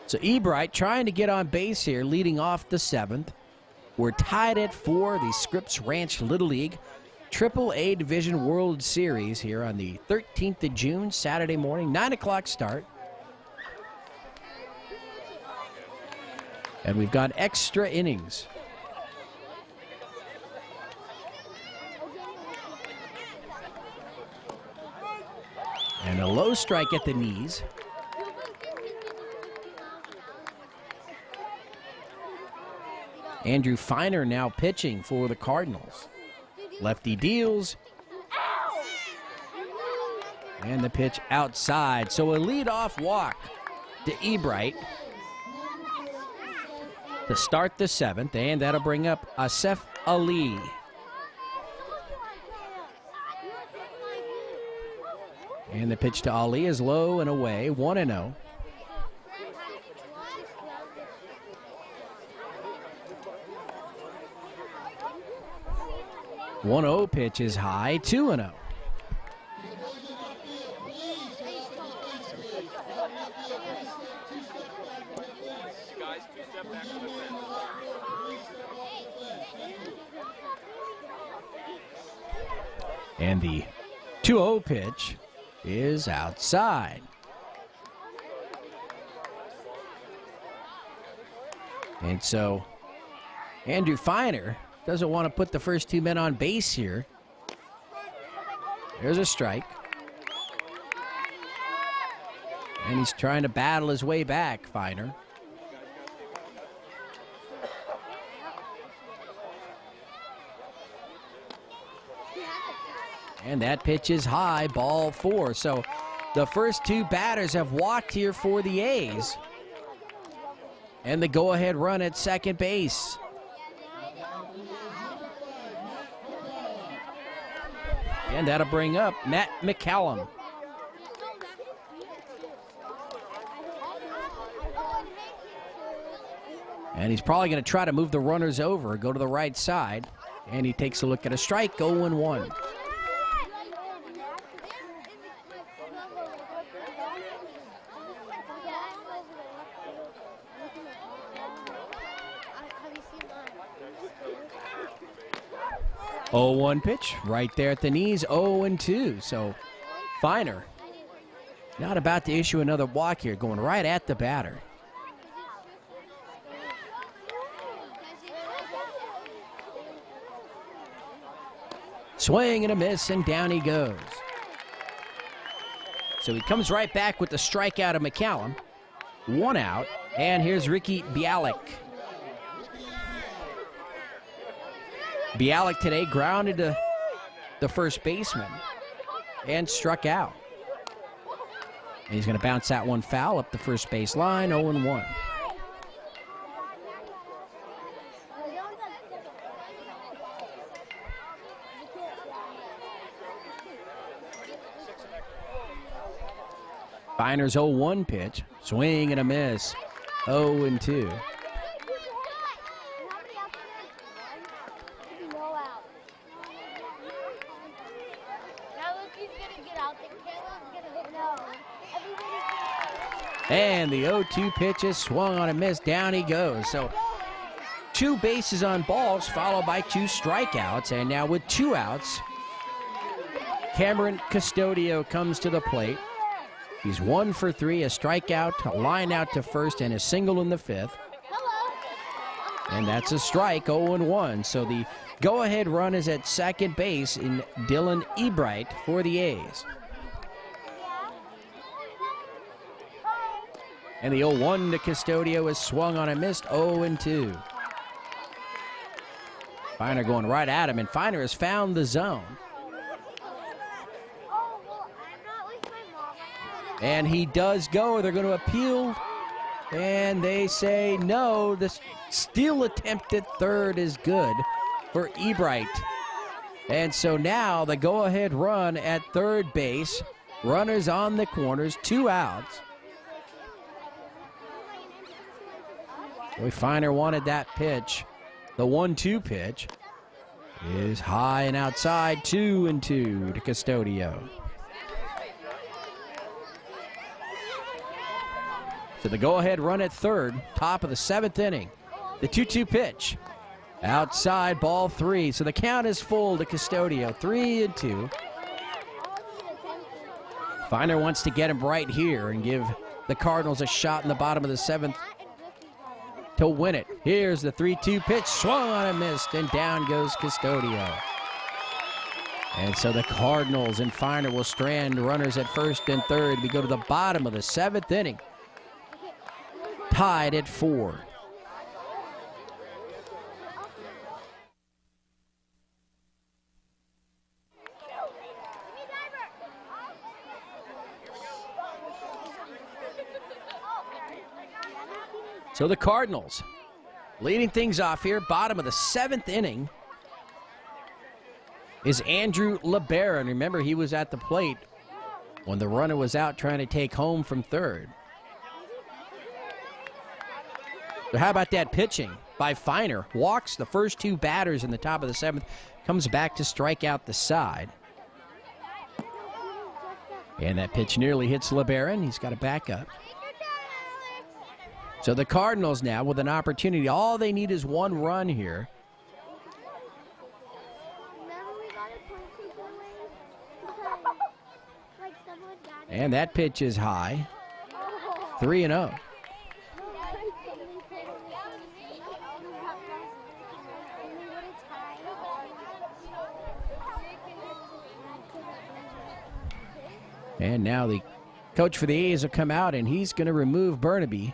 So Ebright trying to get on base here, leading off the 7th. We're tied at 4, the Scripps Ranch Little League AAA Division World Series here on the 13th of June, Saturday morning, 9 o'clock start. And we've got extra innings. And a low strike at the knees. Andrew Feiner now pitching for the Cardinals. Lefty deals. And the pitch outside. So a leadoff walk to Ebright to start the 7th. And that'll bring up Asif Ali. And the pitch to Ali is low and away, 1-0. One 0 pitch is high, 2-0. And the 2-0 pitch is outside. And so Andrew Feiner doesn't want to put the first 2 men on base here. There's a strike. And he's trying to battle his way back, Feiner. And that pitch is high, ball 4. So the first 2 batters have walked here for the A's. And the go-ahead run at second base. And that'll bring up Matt McCallum. And he's probably going to try to move the runners over, go to the right side. And he takes a look at a strike, 0-1. Oh, 1 pitch right there at the knees, 0-2. So Feiner not about to issue another walk here, going right at the batter. Swing and a miss, and down he goes. So he comes right back with the strikeout of McCallum. 1 out, and here's Ricky Bialik. Bialik today grounded to the first baseman and struck out. And he's going to bounce that one foul up the first base line, 0-1. Feiner's 0-1 pitch, swing and a miss, 0-2. And the 0-2 pitch is swung on and missed. Down he goes. So 2 bases on balls followed by 2 strikeouts. And now with 2 outs, Cameron Custodio comes to the plate. He's 1 for 3, a strikeout, a line out to first, and a single in the 5th. And that's a strike, 0-1. So the go-ahead run is at second base in Dylan Ebright for the A's. And the 0-1 to Custodio is swung on and missed, 0-2. Feiner going right at him, and Feiner has found the zone. And he does go. They're going to appeal, and they say no. The steal attempt at third is good for Ebright. And so now the go-ahead run at third base. Runners on the corners, 2 outs. Boy, Feiner wanted that pitch. The 1-2 pitch is high and outside, 2-2 to Custodio. So the go-ahead run at third, top of the 7th inning. The 2-2 pitch Outside, ball 3. So the count is full to Custodio, 3-2. Feiner wants to get him right here and give the Cardinals a shot in the bottom of the 7th to win it. Here's the 3-2 pitch, swung on and missed, and down goes Custodio. And so the Cardinals and Feiner will strand runners at first and third. We go to the bottom of the 7th inning, tied at 4. So the Cardinals leading things off here, bottom of the 7th inning, is Andrew LeBaron. Remember, he was at the plate when the runner was out trying to take home from third. So how about that pitching by Feiner? Walks the first 2 batters in the top of the 7th, comes back to strike out the side. And that pitch nearly hits LeBaron. He's got to back up. So the Cardinals now with an opportunity. All they need is 1 run here. And that pitch is high. 3-0. And now the coach for the A's will come out, and he's going to remove Burnaby.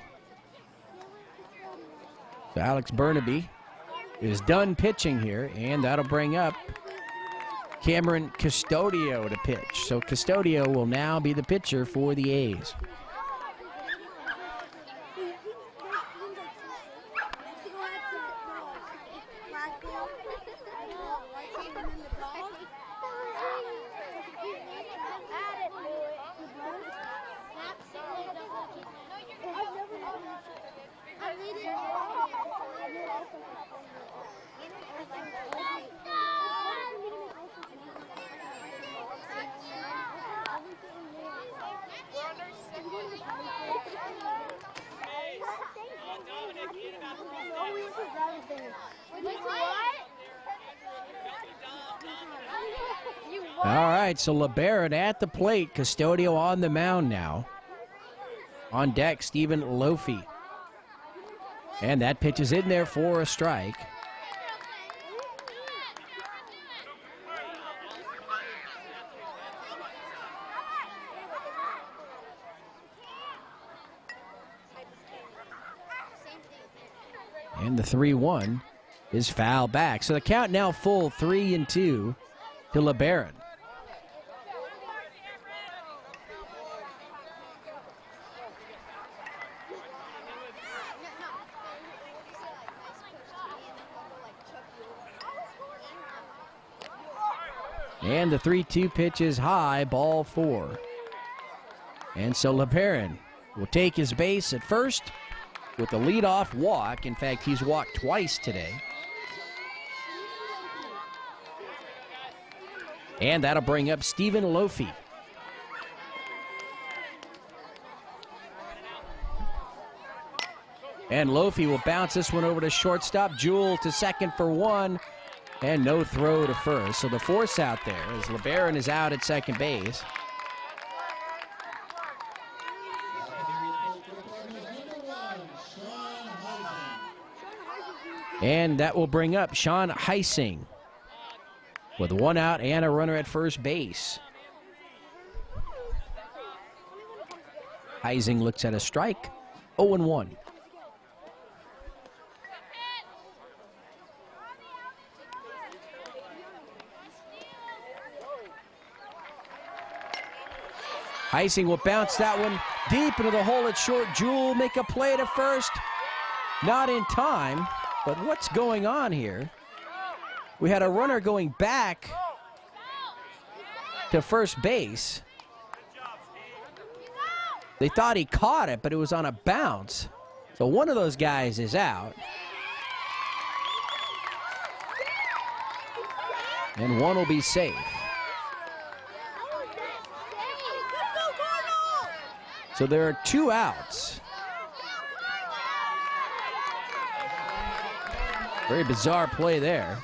So Alex Burnaby is done pitching here, and that'll bring up Cameron Custodio to pitch. So Custodio will now be the pitcher for the A's. All right, so LeBaron at the plate, Custodio on the mound now. On deck, Stephen Lofi. And that pitch is in there for a strike. And the 3-1 is foul back. So the count now full, 3-2 to LeBaron. And the 3-2 pitch is high, ball 4. And so LeBaron will take his base at first with a leadoff walk. In fact, he's walked twice today. And that'll bring up Stephen Lofi. And Lofi will bounce this one over to shortstop. Jewell to second for 1. And no throw to first. So the force out there as LeBaron is out at second base. And that will bring up Sean Heising with 1 out and a runner at first base. Heising looks at a strike, 0-1. Heising will bounce that one deep into the hole at short. Jewell make a play to first. Not in time, but what's going on here? We had a runner going back to first base. They thought he caught it, but it was on a bounce. So one of those guys is out. And one will be safe. So there are 2 outs. Very bizarre play there.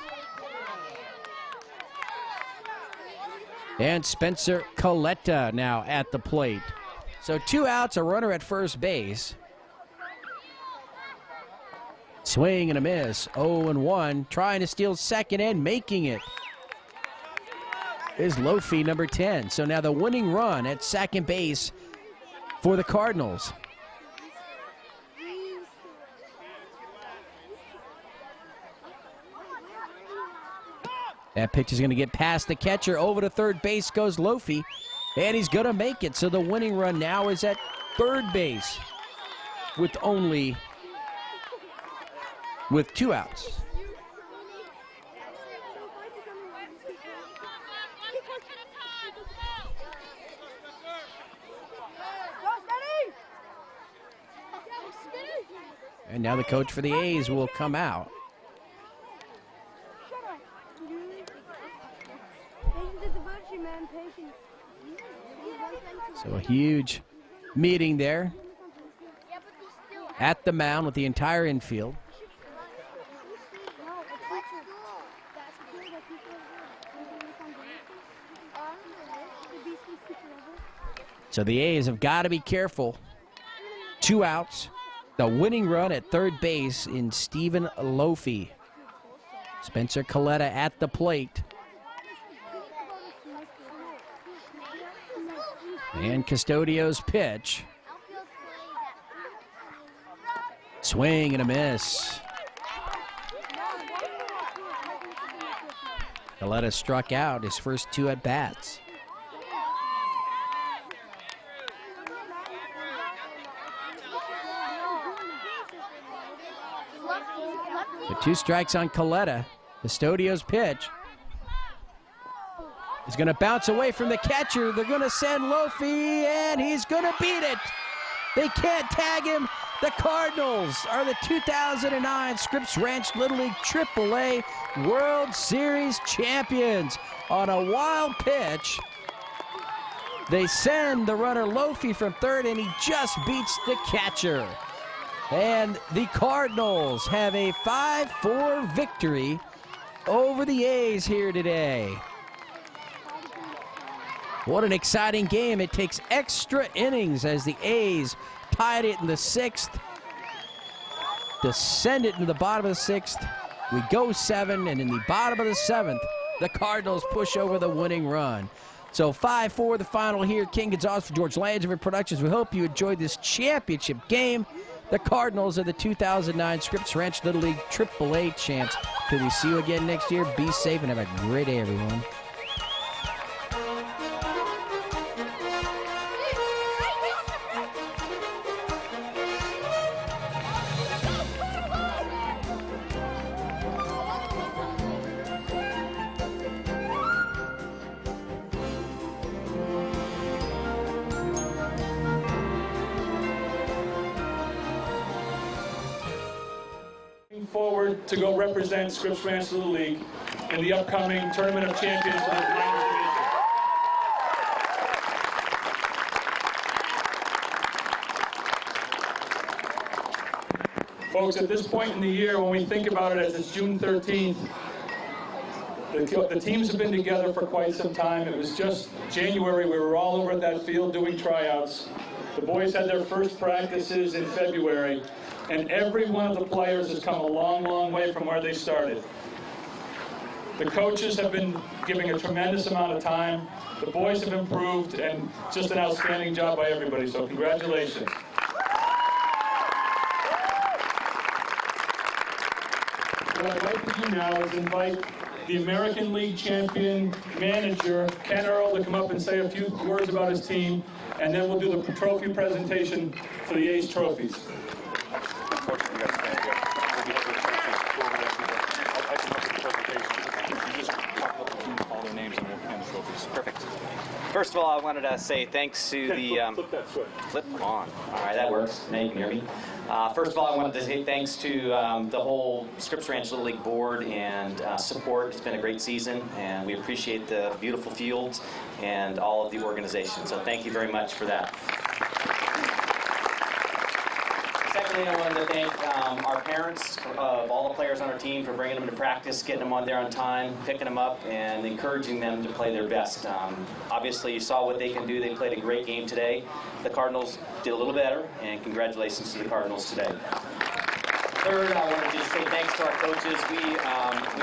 And Spencer Coletta now at the plate. So 2 outs, a runner at first base. Swing and a miss, 0-1. Trying to steal second and making it is Lofi, number 10. So now the winning run at second base for the Cardinals. That pitch is going to get past the catcher. Over to third base goes Lofi, and he's going to make it. So the winning run now is at third base with 2 outs. And now the coach for the A's will come out. So a huge meeting there at the mound with the entire infield. So the A's have got to be careful. 2 outs. The winning run at third base in Stephen Lofi. Spencer Coletta at the plate. And Custodio's pitch. Swing and a miss. Coletta struck out his first 2 at-bats. The 2 strikes on Coletta. Custodio's pitch is going to bounce away from the catcher. They're going to send Lofi, and he's going to beat it. They can't tag him. The Cardinals are the 2009 Scripps Ranch Little League AAA World Series champions. On a wild pitch, they send the runner Lofi from third, and he just beats the catcher. And the Cardinals have a 5-4 victory over the A's here today. What an exciting game. It takes extra innings as the A's tied it in the 6th to send it into the bottom of the 6th. We go 7, and in the bottom of the 7th, the Cardinals push over the winning run. So 5-4 the final here. King Gonzalez for George Landry Productions. We hope you enjoyed this championship game. The Cardinals are the 2009 Scripps Ranch Little League AAA champs. Till we see you again next year, be safe and have a great day, everyone. Forward to go represent Scripps Ranch Little League in the upcoming Tournament of Champions for the Minor Division. Folks, at this point in the year, when we think about it as it's June 13th, the teams have been together for quite some time. It was just January. We were all over at that field doing tryouts. The boys had their first practices in February. And every one of the players has come a long, long way from where they started. The coaches have been giving a tremendous amount of time. The boys have improved, and just an outstanding job by everybody, so congratulations. What I'd like to do now is invite the American League champion manager, Ken Earl, to come up and say a few words about his team, and then we'll do the trophy presentation for the A's trophies. Perfect. First of all, I wanted to say thanks to the flip on. All right, that works. Now you can hear me. First of all, I wanted to say thanks to the whole Scripps Ranch Little League board and support. It's been a great season, and we appreciate the beautiful fields and all of the organization. So thank you very much for that. Second Additionally, I wanted to thank our parents of all the players on our team for bringing them to practice, getting them on there on time, picking them up, and encouraging them to play their best. Obviously, you saw what they can do. They played a great game today. The Cardinals did a little better, and congratulations to the Cardinals today. Third, I wanted to just say thanks to our coaches. We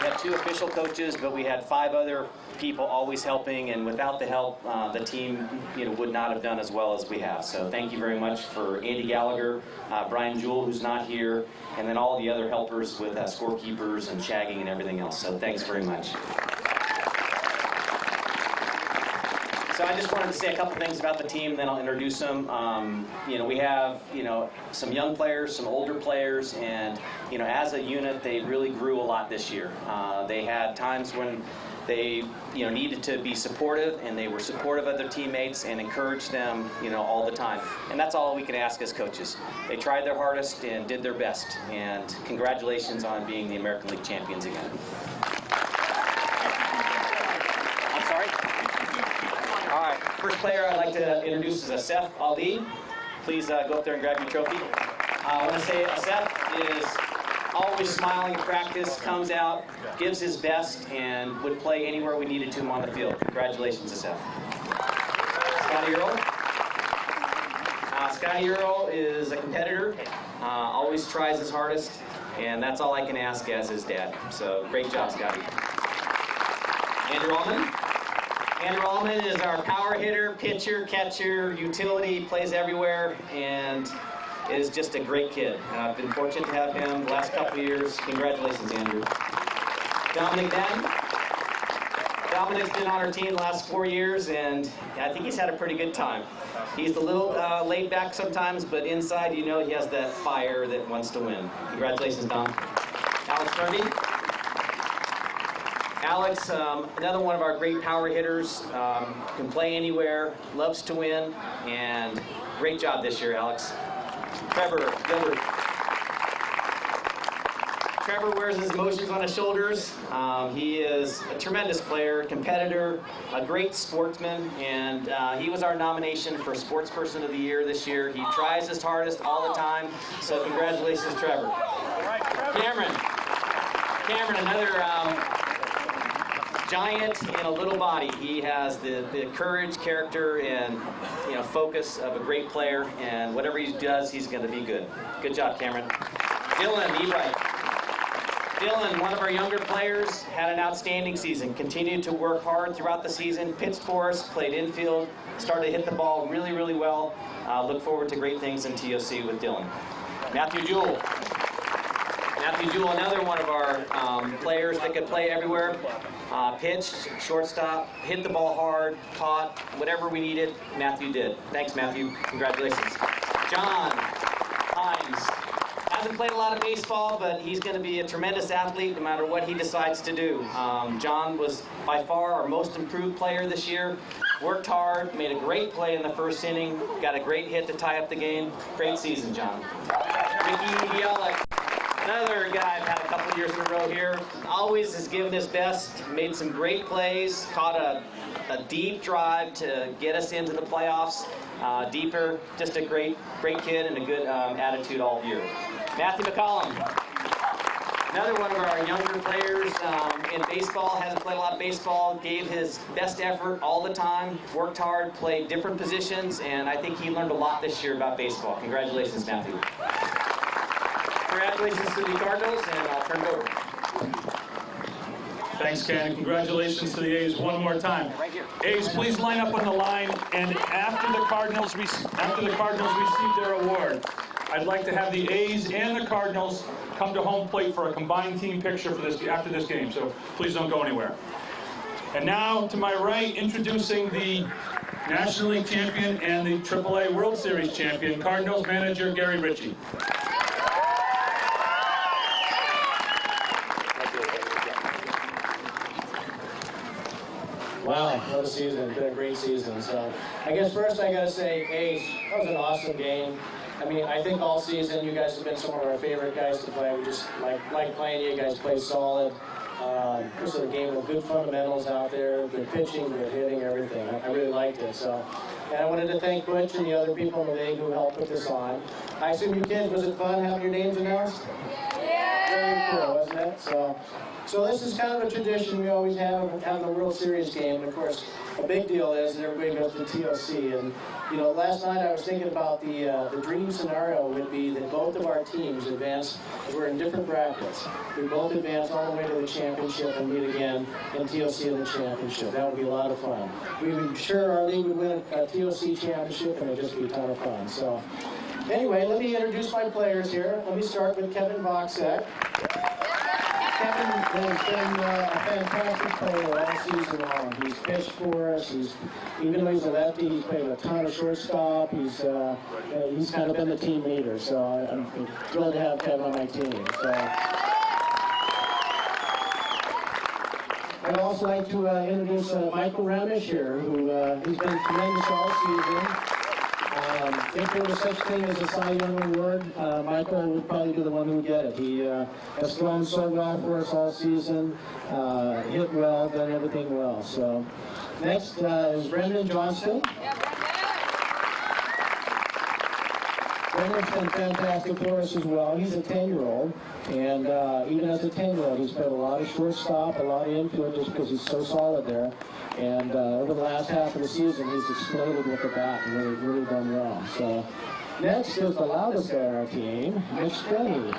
had 2 official coaches, but we had 5 other people always helping, and without the help, the team would not have done as well as we have. So thank you very much for Andy Gallagher, Brian Jewell, who's not here, and then all the other helpers with scorekeepers and shagging and everything else. So thanks very much. So I just wanted to say a couple things about the team, then I'll introduce them. We have, some young players, some older players, and, as a unit, they really grew a lot this year. They had times when they, needed to be supportive, and they were supportive of their teammates and encouraged them, all the time. And that's all we can ask as coaches. They tried their hardest and did their best. And congratulations on being the American League champions again. I'm sorry? All right, first player I'd like to introduce is Asef Ali. Please go up there and grab your trophy. I want to say Asef is always smiling at practice, comes out, gives his best, and would play anywhere we needed to him on the field. Congratulations, Asef. Scotty Earl. Scotty Earl is a competitor, always tries his hardest, and that's all I can ask as his dad. So great job, Scotty. Andrew Allman. Andrew Allman is our power hitter, pitcher, catcher, utility, plays everywhere, and is just a great kid. I've been fortunate to have him the last couple of years. Congratulations, Andrew. Dominic Madden. Dominic's been on our team the last 4 years, and I think he's had a pretty good time. He's a little laid back sometimes, but inside, he has that fire that wants to win. Congratulations, Dom. Alex Murphy. Alex, another one of our great power hitters, can play anywhere, loves to win, and great job this year, Alex. Trevor Gilbert. Trevor wears his emotions on his shoulders. He is a tremendous player, competitor, a great sportsman, and he was our nomination for Sportsperson of the Year this year. He tries his hardest all the time, so congratulations, Trevor. Cameron, another giant in a little body. He has the courage, character, and focus of a great player, and whatever he does, he's going to be good. Good job, Cameron. Dylan Ebright. Dylan, one of our younger players, had an outstanding season. Continued to work hard throughout the season, pitched for us, played infield, started to hit the ball really, really well. Look forward to great things in TOC with Dylan. Matthew Jewell. Matthew Jewell, another one of our players that could play everywhere. Pitched, shortstop, hit the ball hard, caught, whatever we needed, Matthew did. Thanks, Matthew. Congratulations. John Hines. Hasn't played a lot of baseball, but he's going to be a tremendous athlete no matter what he decides to do. John was by far our most improved player this year. Worked hard, made a great play in the first inning, got a great hit to tie up the game. Great season, John. Ricky Bialik. Another guy I've had a couple years in a row here. Always has given his best, made some great plays, caught a deep drive to get us into the playoffs. Deeper, just a great kid and a good attitude all year. Matthew McCollum. Another one of our younger players in baseball, hasn't played a lot of baseball, gave his best effort all the time, worked hard, played different positions, and I think he learned a lot this year about baseball. Congratulations, Matthew. Congratulations to the Cardinals, and I'll turn it over. Thanks, Ken, and congratulations to the A's one more time. A's, please line up on the line, and after the Cardinals receive their award, I'd like to have the A's and the Cardinals come to home plate for a combined team picture for after this game, so please don't go anywhere. And now, to my right, introducing the National League champion and the AAA World Series champion, Cardinals manager Gary Ritchie. Wow, what a season. It's been a great season. So I guess first I got to say, A's, that was an awesome game. I mean, I think all season you guys have been some of our favorite guys to play. We just like playing you. You guys play solid. This is a game with good fundamentals out there, good pitching, good hitting, everything. I really liked it. So, and I wanted to thank Butch and the other people in the league who helped put this on. I assume you kids, was it fun having your names announced? Very cool, wasn't it? So this is kind of a tradition we always have the World Series game. And of course, a big deal is that everybody goes to TLC. And you know, last night I was thinking about the dream scenario would be that both of our teams advance. We're in different brackets. We both advance all the way to the championship and meet again in TLC in the championship. That would be a lot of fun. We would sure our league would win a TLC championship, and it'd just be a ton of fun. So anyway, let me introduce my players here. Let me start with Kevin Voxek. Kevin has been a fantastic player all season long. He's pitched for us. Even though he's a lefty, he's played a ton of shortstop. He's kind of been the team leader. So I'm thrilled to have Kevin on my team. So I'd also like to introduce Michael Ramish here, who he's been tremendous all season. If there was such thing as a Cy Young Award, Michael would probably be the one who would get it. He has thrown so well for us all season, hit well, done everything well. So next is Brendan Johnston. Brendan's been fantastic for us as well. He's a 10-year-old, and even as a 10-year-old, he's played a lot of shortstop, a lot of infield, just because he's so solid there. And over the last half of the season, he's exploded with the bat and really done well. So next is the loudest guy on our team, Mitch Spinney.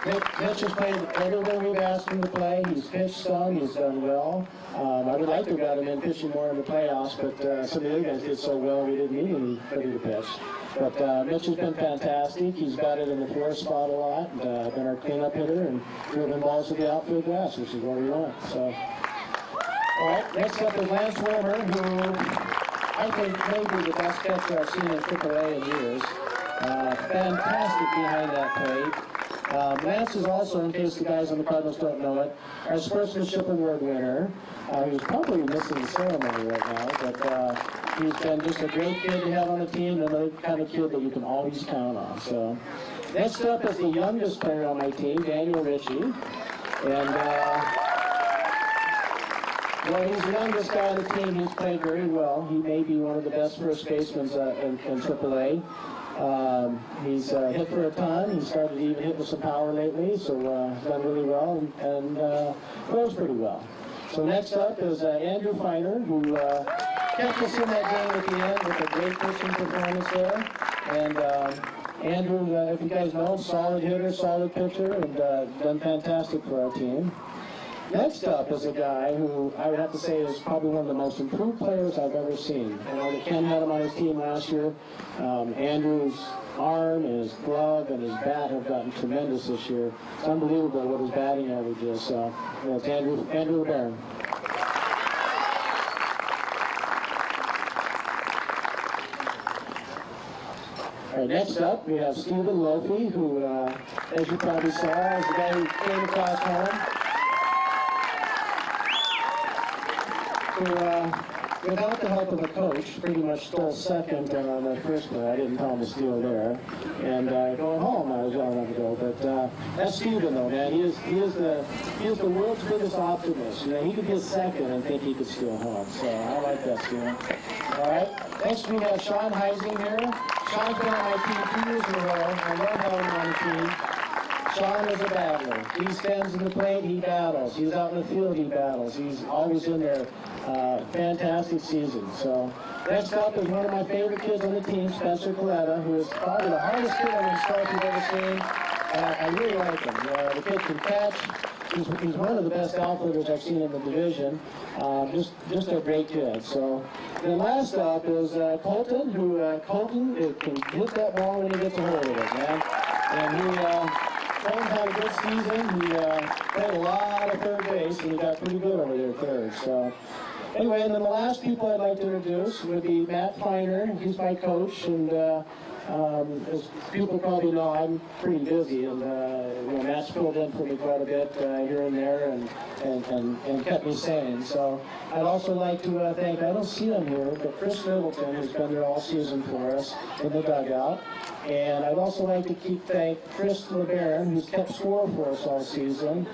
Mitch has played everything we've asked him to play. He's pitched some, he's done well. I would like to have got him in pitching more in the playoffs, but some of the other guys did so well we didn't need anybody to pitch. But Mitch has been fantastic. He's batted in the fourth spot a lot, been our cleanup hitter, and driven balls to the outfield grass, which is what we want. So, all right, next up is Lance Wilmer, who I think may be the best catcher I've seen in AAA in years. Fantastic behind that plate. Lance is also, in case the guys on the Cardinals don't know it, our Sportsmanship Award winner. He's probably missing the ceremony right now, but he's been just a great kid to have on the team, and another kind of kid that you can always count on. So, next up is the youngest player on my team, Daniel Ritchie. And, well, he's the youngest guy on the team. He's played very well. He may be one of the best first basemen in AAA. He's hit for a ton. He started to even hit with some power lately, so done really well and throws pretty well. So next up is Andrew Feiner, who kept us in that game at the end with a great pitching performance there. And Andrew, if you guys know, solid hitter, solid pitcher, and done fantastic for our team. Next up is a guy who I would have to say is probably one of the most improved players I've ever seen. I know that Ken had him on his team last year. Andrew's arm and his glove and his bat have gotten tremendous this year. It's unbelievable what his batting average is. So it's Andrew LeBaron. All right, next up we have Stephen Lofi, who, as you probably saw, is the guy who came across home. Who, without the help of a coach, pretty much stole second on the first play. I didn't tell him to steal there. And going home, I was well enough to go. But that's Steven, though, man. He is the world's biggest optimist. You know, he could get second and think he could steal home. So I like that, Steven. All right. Next, we have Sean Heising here. Sean's been on my team 2 years in a row. I love having him on the team. Sean is a battler. He stands in the plate, he battles. He's out in the field, he battles. He's always in there. Fantastic season. So next up is one of my favorite kids on the team, Spencer Coletta, who is probably the hardest kid on the start you've ever seen. I really like him. The kid can catch. He's one of the best outfielders I've seen in the division. Just a great kid. So then last up is Colton, who Colton can hit that ball when he gets a hold of it, man. And Colton had a good season. He played a lot of third base, and he got pretty good over there third. So anyway, and then the last people I'd like to introduce would be Matt Feiner. He's my coach, and as people probably know, I'm pretty busy, and Matt's filled in for me quite a bit here and there, and kept me sane. So I'd also like to thank, I don't see him here, but Chris Middleton, who's been there all season for us in the dugout. And I'd also like to thank Chris LeBaron, who's kept score for us all season.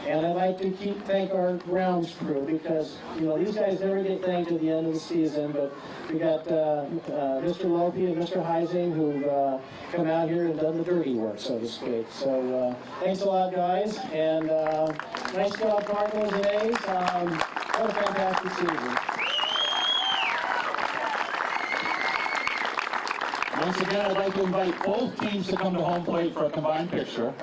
And I'd like to thank our grounds crew, because, these guys never get thanked at the end of the season, but we got Mr. Lopi and Mr. Heising who've come out here and done the dirty work, so to speak. So thanks a lot, guys, and nice job, Cardinals and A's. What a fantastic season. Once again, I'd like to invite both teams to come to home plate for a combined picture.